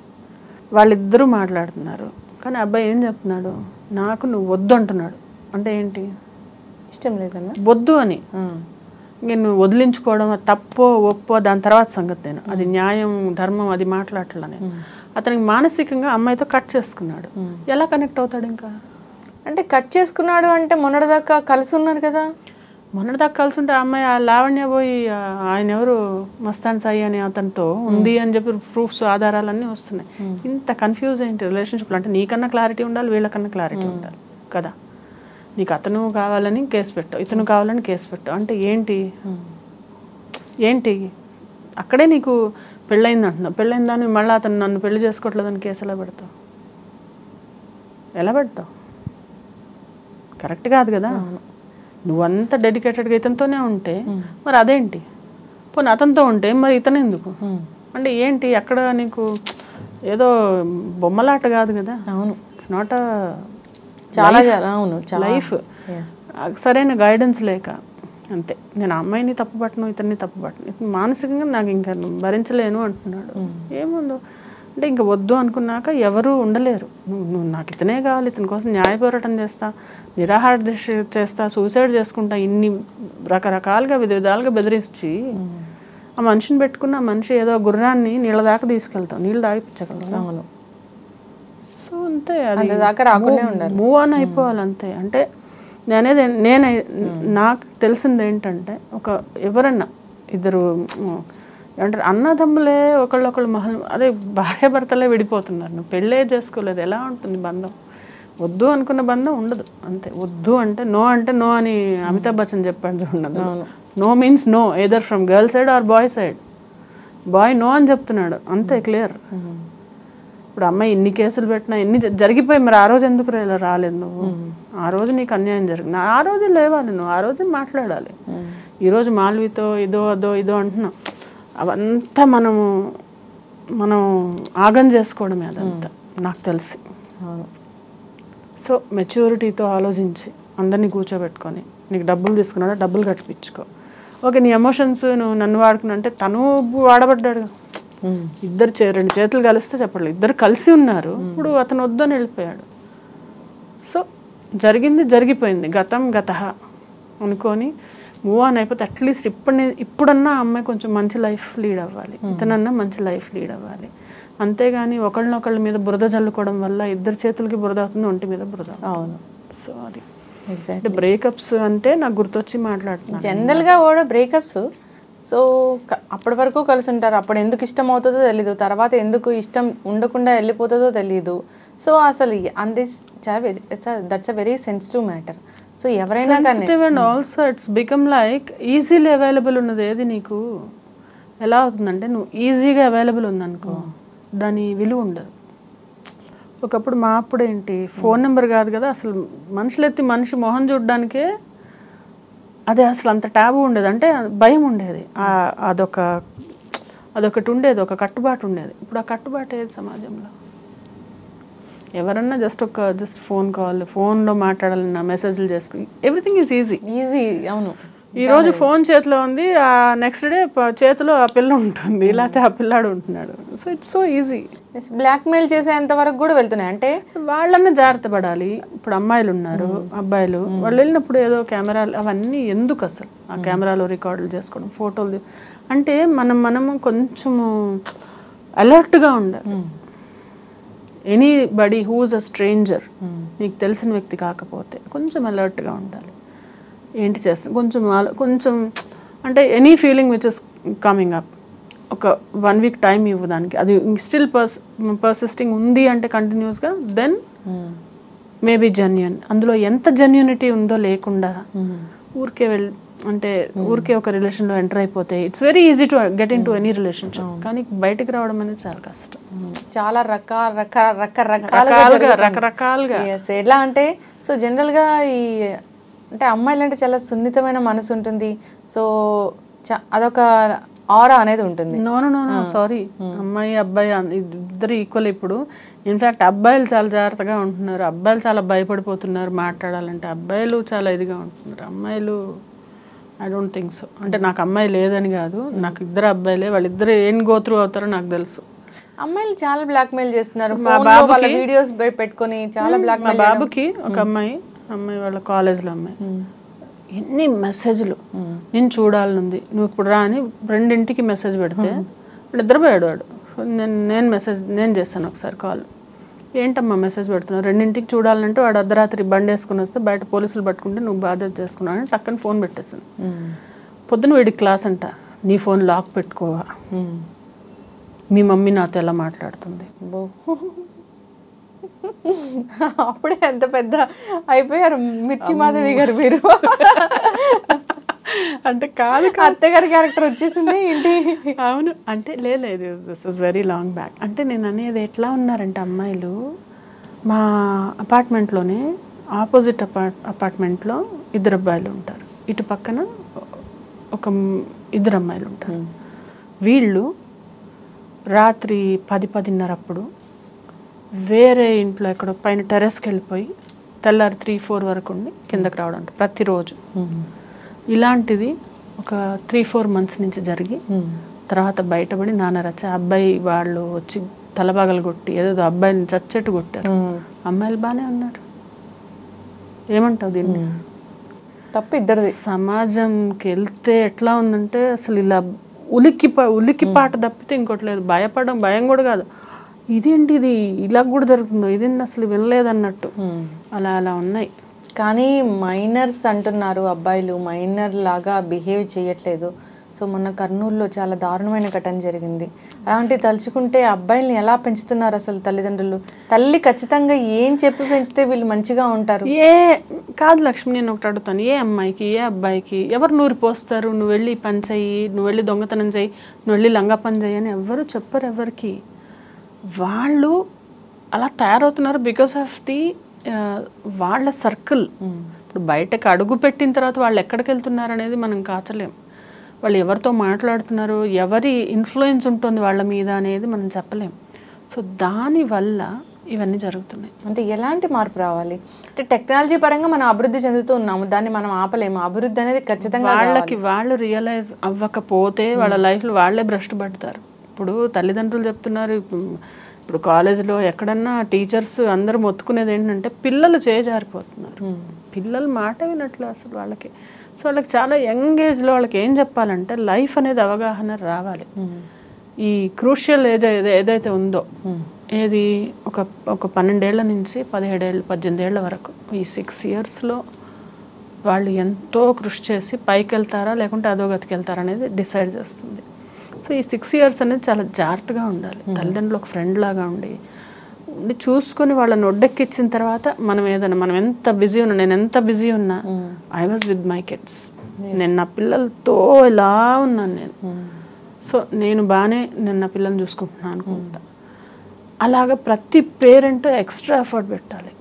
వాళ్ళిద్దరూ మాట్లాడుతున్నారు, కానీ అబ్బాయి ఏం చెప్తున్నాడు, నాకు నువ్వు వద్దు అంటున్నాడు. అంటే ఏంటి, ఇష్టం లేదన్నా వద్దు అని. నేను వదిలించుకోవడం తప్పో ఒప్పో దాని తర్వాత సంగతి, నేను అది న్యాయం ధర్మం అది మాట్లాడట్లా. నేను అతనికి మానసికంగా అమ్మాయితో కట్ చేసుకున్నాడు. ఎలా కనెక్ట్ అవుతాడు ఇంకా? అంటే కట్ చేసుకున్నాడు అంటే మొన్నటిదాకా కలిసి ఉన్నారు కదా. మొన్నటిదాకా కలిసి ఉంటే అమ్మాయి ఆ లావణ్య పోయి ఆయన ఎవరు మస్తాన్ సాయి అని అతనితో ఉంది అని చెప్పి ప్రూఫ్స్ ఆధారాలన్నీ వస్తున్నాయి. ఇంత కన్ఫ్యూజ్ ఏంటి రిలేషన్షిప్లో? అంటే నీకన్నా క్లారిటీ ఉండాలి, వీళ్ళకన్నా క్లారిటీ ఉండాలి కదా. నీకు అతను కావాలని కేసు పెట్టావు, ఇతను కావాలని కేసు పెట్టావు, అంటే ఏంటి అక్కడే నీకు పెళ్ళయింది అంటున్నావు. పెళ్ళైన దాన్ని మళ్ళీ అతను నన్ను పెళ్లి చేసుకోవట్లేదని కేసు ఎలా పెడతావు? కరెక్ట్ కాదు కదా. నువ్వంత డెడికేటెడ్గా ఇతనితోనే ఉంటే మరి అదేంటి, పోనీ అతనితో ఉంటే మరి ఇతను ఎందుకు? అంటే ఏంటి అక్కడ నీకు ఏదో బొమ్మలాట కాదు కదా. అవును, ఇట్స్ నాట్ చాలా అవును లైఫ్. సరైన గైడెన్స్ లేక అంతే. నేను అమ్మాయిని తప్పుపట్టను, ఇతన్ని తప్పుపట్టను, ఇతను మానసికంగా నాకు ఇంకా భరించలేను అంటున్నాడు. ఏముందో అంటే ఇంకా వద్దు అనుకున్నాక ఎవరు ఉండలేరు. నువ్వు నాకు ఇతనే కావాలి, ఇతని కోసం న్యాయ పోరాటం చేస్తా, నిరాహార దీక్ష చేస్తా, సూసైడ్ చేసుకుంటా, ఇన్ని రకరకాలుగా విధాలుగా బెదిరించి ఆ మనిషిని పెట్టుకున్న ఆ మనిషి ఏదో గుర్రాన్ని నీళ్ళ దాకా తీసుకెళ్తాం, నీళ్ళు తాగిపించగలరు. అవును. సో అంతే, అది మూవ్ ఆన్ అయిపోవాలి అంతే. అంటే నాకు తెలిసింది ఏంటంటే, ఎవరన్నా ఇద్దరు ఏమంటారు అన్నదమ్ములే ఒకళ్ళొకళ్ళు అదే భార్య భర్తలే విడిపోతున్నారు. నువ్వు పెళ్ళే చేసుకోలేదు, ఎలా ఉంటుంది బంధం? వద్దు అనుకున్న బంధం ఉండదు అంతే. వద్దు అంటే నో అని అమితాబ్ బచ్చన్ చెప్పాడు చూడండి. No means no, either from girl side or boy side. Boy no అని చెప్తున్నాడు అంతే, క్లియర్. ఇప్పుడు అమ్మాయి ఇన్ని కేసులు పెట్టినా ఎన్ని జరిగిపోయి మరి ఆ రోజు ఎందుకు రాలేదు నువ్వు? ఆ రోజు నీకు అన్యాయం జరిగింది, ఆ రోజు లేవాలి నువ్వు, ఆ రోజు మాట్లాడాలి. ఈరోజు మాల్వితో ఇదో అంటున్నాం, అవంతా మనం ఆగం చేసుకోవడమే అదంతా నాకు తెలిసి. సో మెచ్యూరిటీతో ఆలోచించి అందరినీ కూర్చోబెట్టుకొని నీకు డబ్బులు తీసుకున్నాడా డబ్బులు కట్టిపించుకో. ఓకే నీ ఎమోషన్స్ నువ్వు నన్ను వాడుకున్నా అంటే తను వాడబడ్డాడు. ఇద్దరు 2 చేతులు కలిస్తే చెప్పలేదు, ఇద్దరు కలిసి ఉన్నారు. ఇప్పుడు అతను వద్దని వెళ్ళిపోయాడు. సో జరిగింది జరిగిపోయింది, గతం గతః అనుకొని మూవ్ ఆన్ అయిపోతే అట్లీస్ట్ ఇప్పుడన్నా అమ్మాయి కొంచెం మంచి లైఫ్ లీడ్ అవ్వాలి, ఇతనన్నా మంచి లైఫ్ లీడ్ అవ్వాలి. అంతేగాని ఒకళ్ళ మీద బురద జల్లుకోవడం వల్ల ఇద్దరు చేతులకి బురద అవుతుంది, ఒంటి మీద బురద. అవును. సో అది ఎగ్జాక్ట్ బ్రేకప్స్ అంటే నాకు గుర్తొచ్చి మాట్లాడుతున్నాను. జనరల్గా కూడా బ్రేకప్స్ సో అప్పటి వరకు కలిసి ఉంటారు, అప్పుడు ఎందుకు ఇష్టం అవుతుందో తెలీదు, తర్వాత ఎందుకు ఇష్టం ఉండకుండా వెళ్ళిపోతుందో తెలీదు. సో అసలు that's a very sensitive matter. So ఎవరైనా కానీ also it's become like easily available ఉన్నది ఏది నీకు ఎలా అవుతుందంటే నువ్వు ఈజీగా అవైలబుల్ ఉందనుకో దాని విలువ ఉండదు. ఒకప్పుడు మా అప్పుడు ఏంటి ఫోన్ నెంబర్ కాదు కదా అసలు, మనుషులు ఎత్తి మనిషి మొహం చూడడానికే అదే అసలు అంత ట్యాబు ఉండేది, అంటే భయం ఉండేది. అదొకటి ఉండేది, ఒక కట్టుబాటు ఉండేది. ఇప్పుడు ఆ కట్టుబాటు ఏది సమాజంలో? ఎవరన్నా జస్ట్ ఫోన్ కాల్, ఫోన్లో మాట్లాడాలన్నా మెసేజ్లు చేసుకుని ఎవ్రీథింగ్ ఈజ్ ఈజీ. అవును. ఈరోజు ఫోన్ చేతిలో ఉంది, ఆ నెక్స్ట్ డే చేతిలో ఆ పిల్ల ఉంటుంది, లేకపోతే ఆ పిల్లాడు ఉంటున్నాడు. So it's so easy. Blackmail చేసేంత వరకు కూడా వెళ్తున్నాయి. అంటే వాళ్ళన్నా జాగ్రత్త పడాలి. ఇప్పుడు అమ్మాయిలు ఉన్నారు, అబ్బాయిలు వాళ్ళు వెళ్ళినప్పుడు ఏదో కెమెరాలు అవన్నీ ఎందుకు అసలు ఆ కెమెరాలో రికార్డులు చేసుకోవడం, ఫోటోలు అంటే మనము కొంచెము అలర్ట్గా ఉండాలి. ఎనీబడి హూజ్ అ స్ట్రేంజర్, నీకు తెలిసిన వ్యక్తి కాకపోతే కొంచెం అలర్ట్గా ఉండాలి. ఏంటి చేస్తాను కొంచెం అంటే any feeling which is coming up ఒక 1 వీక్ టైం ఇవ్వు దానికి, అది స్టిల్ పర్సిస్టింగ్ ఉంది అంటే కంటిన్యూస్గా, దెన్ మేబీ జెన్యూన్. అందులో ఎంత జెన్యూనిటీ ఉందో లేకుండా ఊరికే ఊరికే ఒక రిలేషన్లో ఎంటర్ అయిపోతే it's very easy to get in to any relationship. కానీ బయటకు రావడం అనేది చాలా కష్టం. చాలా రకరకాలుగా ఎలా అంటే సో జనరల్గా ఈ అంటే అమ్మాయిలు అంటే చాలా సున్నితమైన మనసు ఉంటుంది. సో అదొక ఆరా అనేది ఉంటుంది. నో సారీ, అమ్మాయి అబ్బాయి ఇద్దరు ఈక్వల్. ఇప్పుడు ఇన్ఫ్యాక్ట్ అబ్బాయిలు చాలా జాగ్రత్తగా ఉంటున్నారు, అబ్బాయిలు చాలా భయపడిపోతున్నారు మాట్లాడాలంటే, అబ్బాయిలు చాలా ఇదిగా ఉంటున్నారు. అమ్మాయిలు ఐ డోంట్ థింక్ సో. అంటే నాకు అమ్మాయి లేదని కాదు, నాకు ఇద్దరు అబ్బాయిలే, వాళ్ళిద్దరు ఏం గోత్రు అవుతారో నాకు తెలుసు. అమ్మాయిలు చాలా బ్లాక్మెయిల్ చేస్తున్నారు, వీడియోస్ పెట్టుకొని చాలా బ్లాక్మెయిల్. మా బాబుకి ఒక అమ్మాయి వాళ్ళ కాలేజ్లో అమ్మాయి ఎన్ని మెసేజ్లు, నేను చూడాలనుంది నువ్వు ఇప్పుడు రా అని 2ంటికి మెసేజ్ పెడితే నిద్రపోయాడు వాడు. నేను చేస్తాను ఒకసారి కాల్, ఏంటమ్మా మెసేజ్ పెడుతున్నావు, 2ంటికి చూడాలంటే వాడు అర్ధరాత్రి బండి వేసుకుని వస్తే బయట పోలీసులు పట్టుకుంటే నువ్వు బాధ్యత చేసుకున్నావు అని టక్కని ఫోన్ పెట్టేస్తాను. పొద్దున వీడికి క్లాస్ అంట, నీ ఫోన్ లాక్ పెట్టుకోవా, మీ మమ్మీ నాతో ఎలా మాట్లాడుతుంది. అప్పుడే ఎంత పెద్ద అయిపోయారు మిర్చి మాధవి గారు మీరు. అంటే కాదు అత్తగారి క్యారెక్టర్ వచ్చేసింది ఏంటి? అవును, అంటే లేదు this is very long back. అంటే నేను అనేది ఎట్లా ఉన్నారంటే అమ్మాయిలు మా అపార్ట్మెంట్లోనే ఆపోజిట్ అపార్ట్మెంట్లో 2 అబ్బాయిలు ఉంటారు, ఇటు పక్కన ఒక 2 అమ్మాయిలు ఉంటారు. వీళ్ళు రాత్రి 10-10:30 అప్పుడు వేరే ఇంట్లో ఎక్కడో పైన టెర్రస్కి వెళ్ళిపోయి తెల్లారి 3-4 వరకు ఉండి కిందకి రావడం ప్రతిరోజు. ఇలాంటిది ఒక 3-4 months నుంచి జరిగి తర్వాత బయటపడి నాన్నరచ్చ అబ్బాయి వాళ్ళు వచ్చి తలబాగలు కొట్టి ఏదో అబ్బాయిని చచ్చెట్టు కొట్టారు. అమ్మాయిలు బాగానే ఉన్నారు. ఏమంటావు దీన్ని? తప్పు ఇద్దరిది. సమాజంకి వెళ్తే ఎట్లా ఉందంటే అసలు ఇలా ఉలిక్కిపాట తప్పితే ఇంకోటి లేదు. భయం కూడా కాదు, ఇదేంటి ఇది ఇలా కూడా జరుగుతుందో, ఇదేంటి అసలు వినలేదన్నట్టు అలా ఉన్నాయి. కానీ మైనర్స్ అంటున్నారు, అబ్బాయిలు మైనర్ లాగా బిహేవ్ చేయట్లేదు. సో మొన్న కర్నూలులో చాలా దారుణమైన ఘటన జరిగింది. అలాంటి తలుచుకుంటే అబ్బాయిల్ని ఎలా పెంచుతున్నారు అసలు తల్లిదండ్రులు? తల్లి ఖచ్చితంగా ఏం చెప్పి పెంచితే వీళ్ళు మంచిగా ఉంటారు? కాదు లక్ష్మి, నేను ఒకటి అడుగుతాను, ఏ అమ్మాయికి ఏ అబ్బాయికి ఎవరు నూరి పోస్తారు, నువ్వు వెళ్ళి పని చెయ్యి, నువ్వు వెళ్ళి దొంగతనం చెయ్యి, నువ్వు వెళ్ళి లంగా పని చెయ్యి అని ఎవరు చెప్పరు ఎవరికి. వాళ్ళు అలా తయారవుతున్నారు బికాస్ ఆఫ్ ది వాళ్ళ సర్కిల్. ఇప్పుడు బయటకు అడుగు పెట్టిన తర్వాత వాళ్ళు ఎక్కడికి వెళ్తున్నారు అనేది మనం కాచలేం. వాళ్ళు ఎవరితో మాట్లాడుతున్నారు, ఎవరి ఇన్ఫ్లుయెన్స్ ఉంటుంది వాళ్ళ మీద అనేది మనం చెప్పలేం. సో దానివల్ల ఇవన్నీ జరుగుతున్నాయి. అంటే ఎలాంటి మార్పు రావాలి? అంటే టెక్నాలజీ పరంగా మనం అభివృద్ధి చెందుతూ ఉన్నాము, దాన్ని మనం ఆపలేము. అభివృద్ధి అనేది ఖచ్చితంగా వాళ్ళు రియలైజ్ అవ్వకపోతే వాళ్ళ లైఫ్లో వాళ్ళే భ్రష్టు పడతారు. ఇప్పుడు తల్లిదండ్రులు చెప్తున్నారు, ఇప్పుడు కాలేజ్లో ఎక్కడన్నా టీచర్స్ అందరూ మొత్తుకునేది ఏంటంటే పిల్లలు చేజారిపోతున్నారు, పిల్లలు మాట వినట్లు అసలు వాళ్ళకి. సో వాళ్ళకి చాలా యంగ్ ఏజ్లో వాళ్ళకి ఏం చెప్పాలంటే లైఫ్ అనేది అవగాహన రావాలి. ఈ క్రూషియల్ ఏజ్ ఏదైతే ఉందో, ఏది ఒక 12 ఏళ్ల నుంచి 17 ఏళ్ళు 18 ఏళ్ల వరకు, ఈ 6 yearsలో వాళ్ళు ఎంతో కృషి చేసి పైకి వెళ్తారా లేకుంటే అధోగతికి వెళ్తారా అనేది డిసైడ్ చేస్తుంది. సో ఈ 6 years అనేది చాలా జాగ్రత్తగా ఉండాలి. తల్లిదండ్రులు ఒక ఫ్రెండ్ లాగా ఉండి చూసుకొని వాళ్ళని ఒడ్డెక్కిచ్చిన తర్వాత మనం ఏదైనా, మనం ఎంత బిజీ ఉన్నా, నేను ఎంత బిజీ ఉన్నా, I was with my kids, నేను నా పిల్లలతో ఇలా ఉన్నాను నేను. సో నేను నా పిల్లల్ని చూసుకుంటున్నాను అనుకుంటా. అలాగా ప్రతి పేరెంట్ ఎక్స్ట్రా ఎఫర్ట్ పెట్టాలి.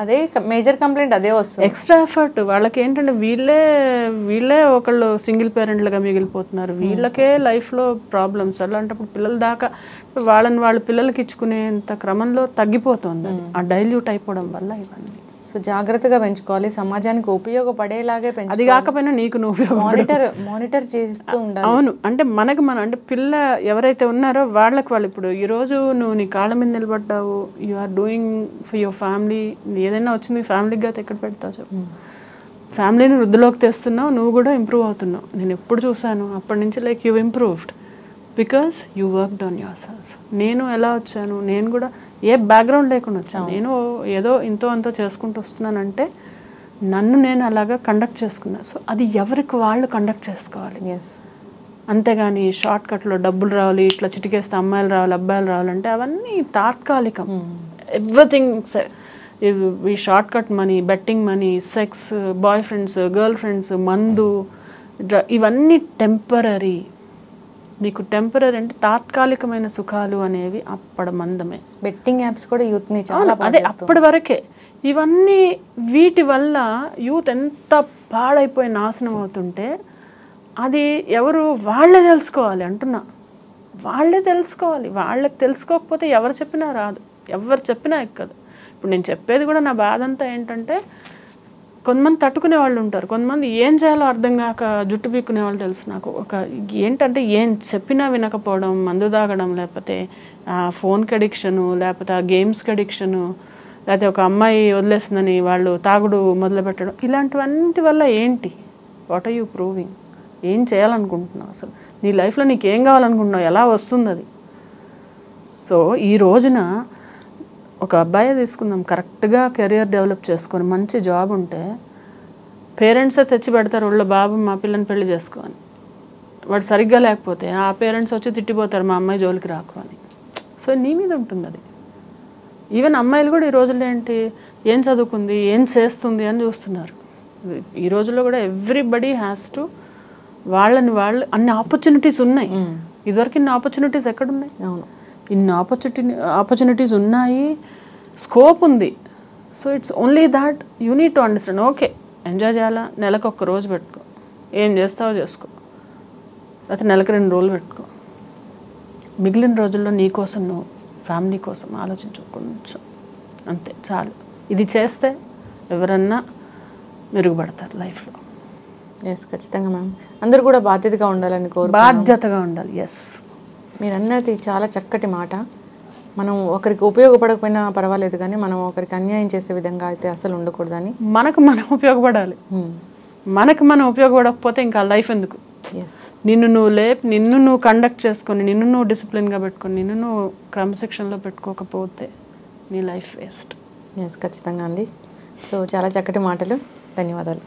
అదే మేజర్ కంప్లైంట్ అదే వస్తుంది, ఎక్స్ట్రా ఎఫర్ట్. వాళ్ళకి ఏంటంటే వీళ్ళే ఒకళ్ళు సింగిల్ పేరెంట్లుగా మిగిలిపోతున్నారు, వీళ్ళకే లైఫ్లో ప్రాబ్లమ్స్. అలాంటప్పుడు పిల్లల దాకా వాళ్ళు పిల్లలకి ఇచ్చుకునేంత క్రమంలో తగ్గిపోతుంది, ఆ డైల్యూట్ అయిపోవడం వల్ల ఇవన్నీ. సో జాగ్రత్తగా పెంచుకోవాలి, సమాజానికి ఉపయోగపడేలాగే పెంచుకోవాలి. అది కాకపోయినా నీకు నువ్వు మానిటర్ చేస్తూ ఉండాలి. అవును, అంటే అంటే పిల్ల ఎవరైతే ఉన్నారో వాళ్ళు ఇప్పుడు ఈరోజు నువ్వు నీ కాళ్ళ మీద నిలబడ్డావు, you are doing for your family. ఏదైనా వచ్చింది ఫ్యామిలీకి అయితే ఎక్కడ పెడతావు చెప్పు. ఫ్యామిలీని వృద్ధిలోకి తెస్తున్నావు, నువ్వు కూడా ఇంప్రూవ్ అవుతున్నావు. నేను ఎప్పుడు చూసాను అప్పటి నుంచి like you improved because you worked on your self. నేను ఎలా వచ్చాను, నేను కూడా ఏ బ్యాక్గ్రౌండ్ లేకుండా వచ్చాను, నేను ఏదో ఇంతో అంతో చేసుకుంటూ వస్తున్నానంటే నన్ను నేను అలాగా కండక్ట్ చేసుకున్నా. సో అది ఎవరికి వాళ్ళు కండక్ట్ చేసుకోవాలి. అంతేగాని షార్ట్ కట్లో డబ్బులు రావాలి, ఇట్లా చిటికేస్తే అమ్మాయిలు రావాలి అబ్బాయిలు రావాలంటే అవన్నీ తాత్కాలికం. ఎవ్రీథింగ్ ఈ short cut money, betting money, sex, boy friends, girl friends, మందు, ఇవన్నీ టెంపరీ. మీకు టెంపరీ అంటే తాత్కాలికమైన సుఖాలు అనేవి అప్పటి మందమే. బెట్టింగ్ యాప్స్ కూడా యూత్ని చాలా అదే అప్పటి వరకే. ఇవన్నీ వీటి వల్ల యూత్ ఎంత పాడైపోయి నాశనం అవుతుంటే అది ఎవరు వాళ్ళే తెలుసుకోవాలి అంటున్నా, వాళ్ళే తెలుసుకోవాలి. వాళ్ళకి తెలుసుకోకపోతే ఎవరు చెప్పినా రాదు, ఎవరు చెప్పినా ఎక్కదు. ఇప్పుడు నేను చెప్పేది కూడా నా బాధ అంతా ఏంటంటే కొంతమంది తట్టుకునే వాళ్ళు ఉంటారు, కొంతమంది ఏం చేయాలో అర్థం కాక జుట్టు పీక్కునే వాళ్ళు తెలుసు నాకు. ఏంటంటే ఏం చెప్పినా వినకపోవడం, మందు తాగడం, లేకపోతే ఫోన్కి అడిక్షను, లేకపోతే ఆ గేమ్స్కి అడిక్షను, లేకపోతే ఒక అమ్మాయి వదిలేస్తుందని వాళ్ళు తాగుడు మొదలుపెట్టడం, ఇలాంటివన్నిటి వల్ల ఏంటి, వాట్ ఆర్ యూ ప్రూవింగ్? ఏం చేయాలనుకుంటున్నావు అసలు? నీ లైఫ్లో నీకు ఏం కావాలనుకుంటున్నావు? ఎలా వస్తుంది అది? సో ఈ రోజున ఒక అబ్బాయి తీసుకుందాం, కరెక్ట్గా కెరియర్ డెవలప్ చేసుకొని మంచి జాబ్ ఉంటే పేరెంట్సే తెచ్చి పెడతారు ఒళ్ళు, బాబు మా పిల్లని పెళ్లి చేసుకోని. వాడు సరిగ్గా లేకపోతే ఆ పేరెంట్స్ వచ్చి తిట్టిపోతారు, మా అమ్మాయి జోలికి రాకు అని. సో నీ మీద ఉంటుంది అది. ఈవెన్ అమ్మాయిలు కూడా ఈ రోజుల్లో ఏంటి, ఏం చదువుకుంది, ఏం చేస్తుంది అని చూస్తున్నారు. ఈ రోజుల్లో కూడా ఎవ్రీబడి హ్యాస్ టు వాళ్ళు అన్ని ఆపర్చునిటీస్ ఉన్నాయి. ఇదివరకు ఇన్ని ఆపర్చునిటీస్ ఎక్కడున్నాయి? అవును, ఇన్ని ఆపర్చునిటీస్ ఉన్నాయి, స్కోప్ ఉంది. So it's only that you need to understand. Okay, enjoy చేయాలా, నెలకు 1 రోజు పెట్టుకో, ఏం చేస్తావో చేసుకో, లేకపోతే నెలకు 2 రోజులు పెట్టుకో. మిగిలిన రోజుల్లో నీ కోసం నువ్వు ఫ్యామిలీ కోసం ఆలోచించు కొంచెం, అంతే చాలు. ఇది చేస్తే ఎవరన్నా మెరుగుపడతారు లైఫ్లో. ఎస్, ఖచ్చితంగా మ్యామ్. అందరూ కూడా బాధ్యతగా ఉండాలని బాధ్యతగా ఉండాలి. ఎస్, మీరు అన్నది చాలా చక్కటి మాట. మనం ఒకరికి ఉపయోగపడకపోయినా పర్వాలేదు, కానీ మనం ఒకరికి అన్యాయం చేసే విధంగా అయితే అసలు ఉండకూడదని. మనకు మనం ఉపయోగపడాలి. మనకు మనం ఉపయోగపడకపోతే ఇంకా లైఫ్ ఎందుకు? నిన్ను నువ్వు కండక్ట్ చేసుకొని, నిన్ను నువ్వు డిసిప్లిన్గా పెట్టుకొని, నిన్ను నువ్వు క్రమశిక్షణలో పెట్టుకోకపోతే నీ లైఫ్ వేస్ట్. ఎస్, ఖచ్చితంగా అండి. సో చాలా చక్కటి మాటలు, ధన్యవాదాలు.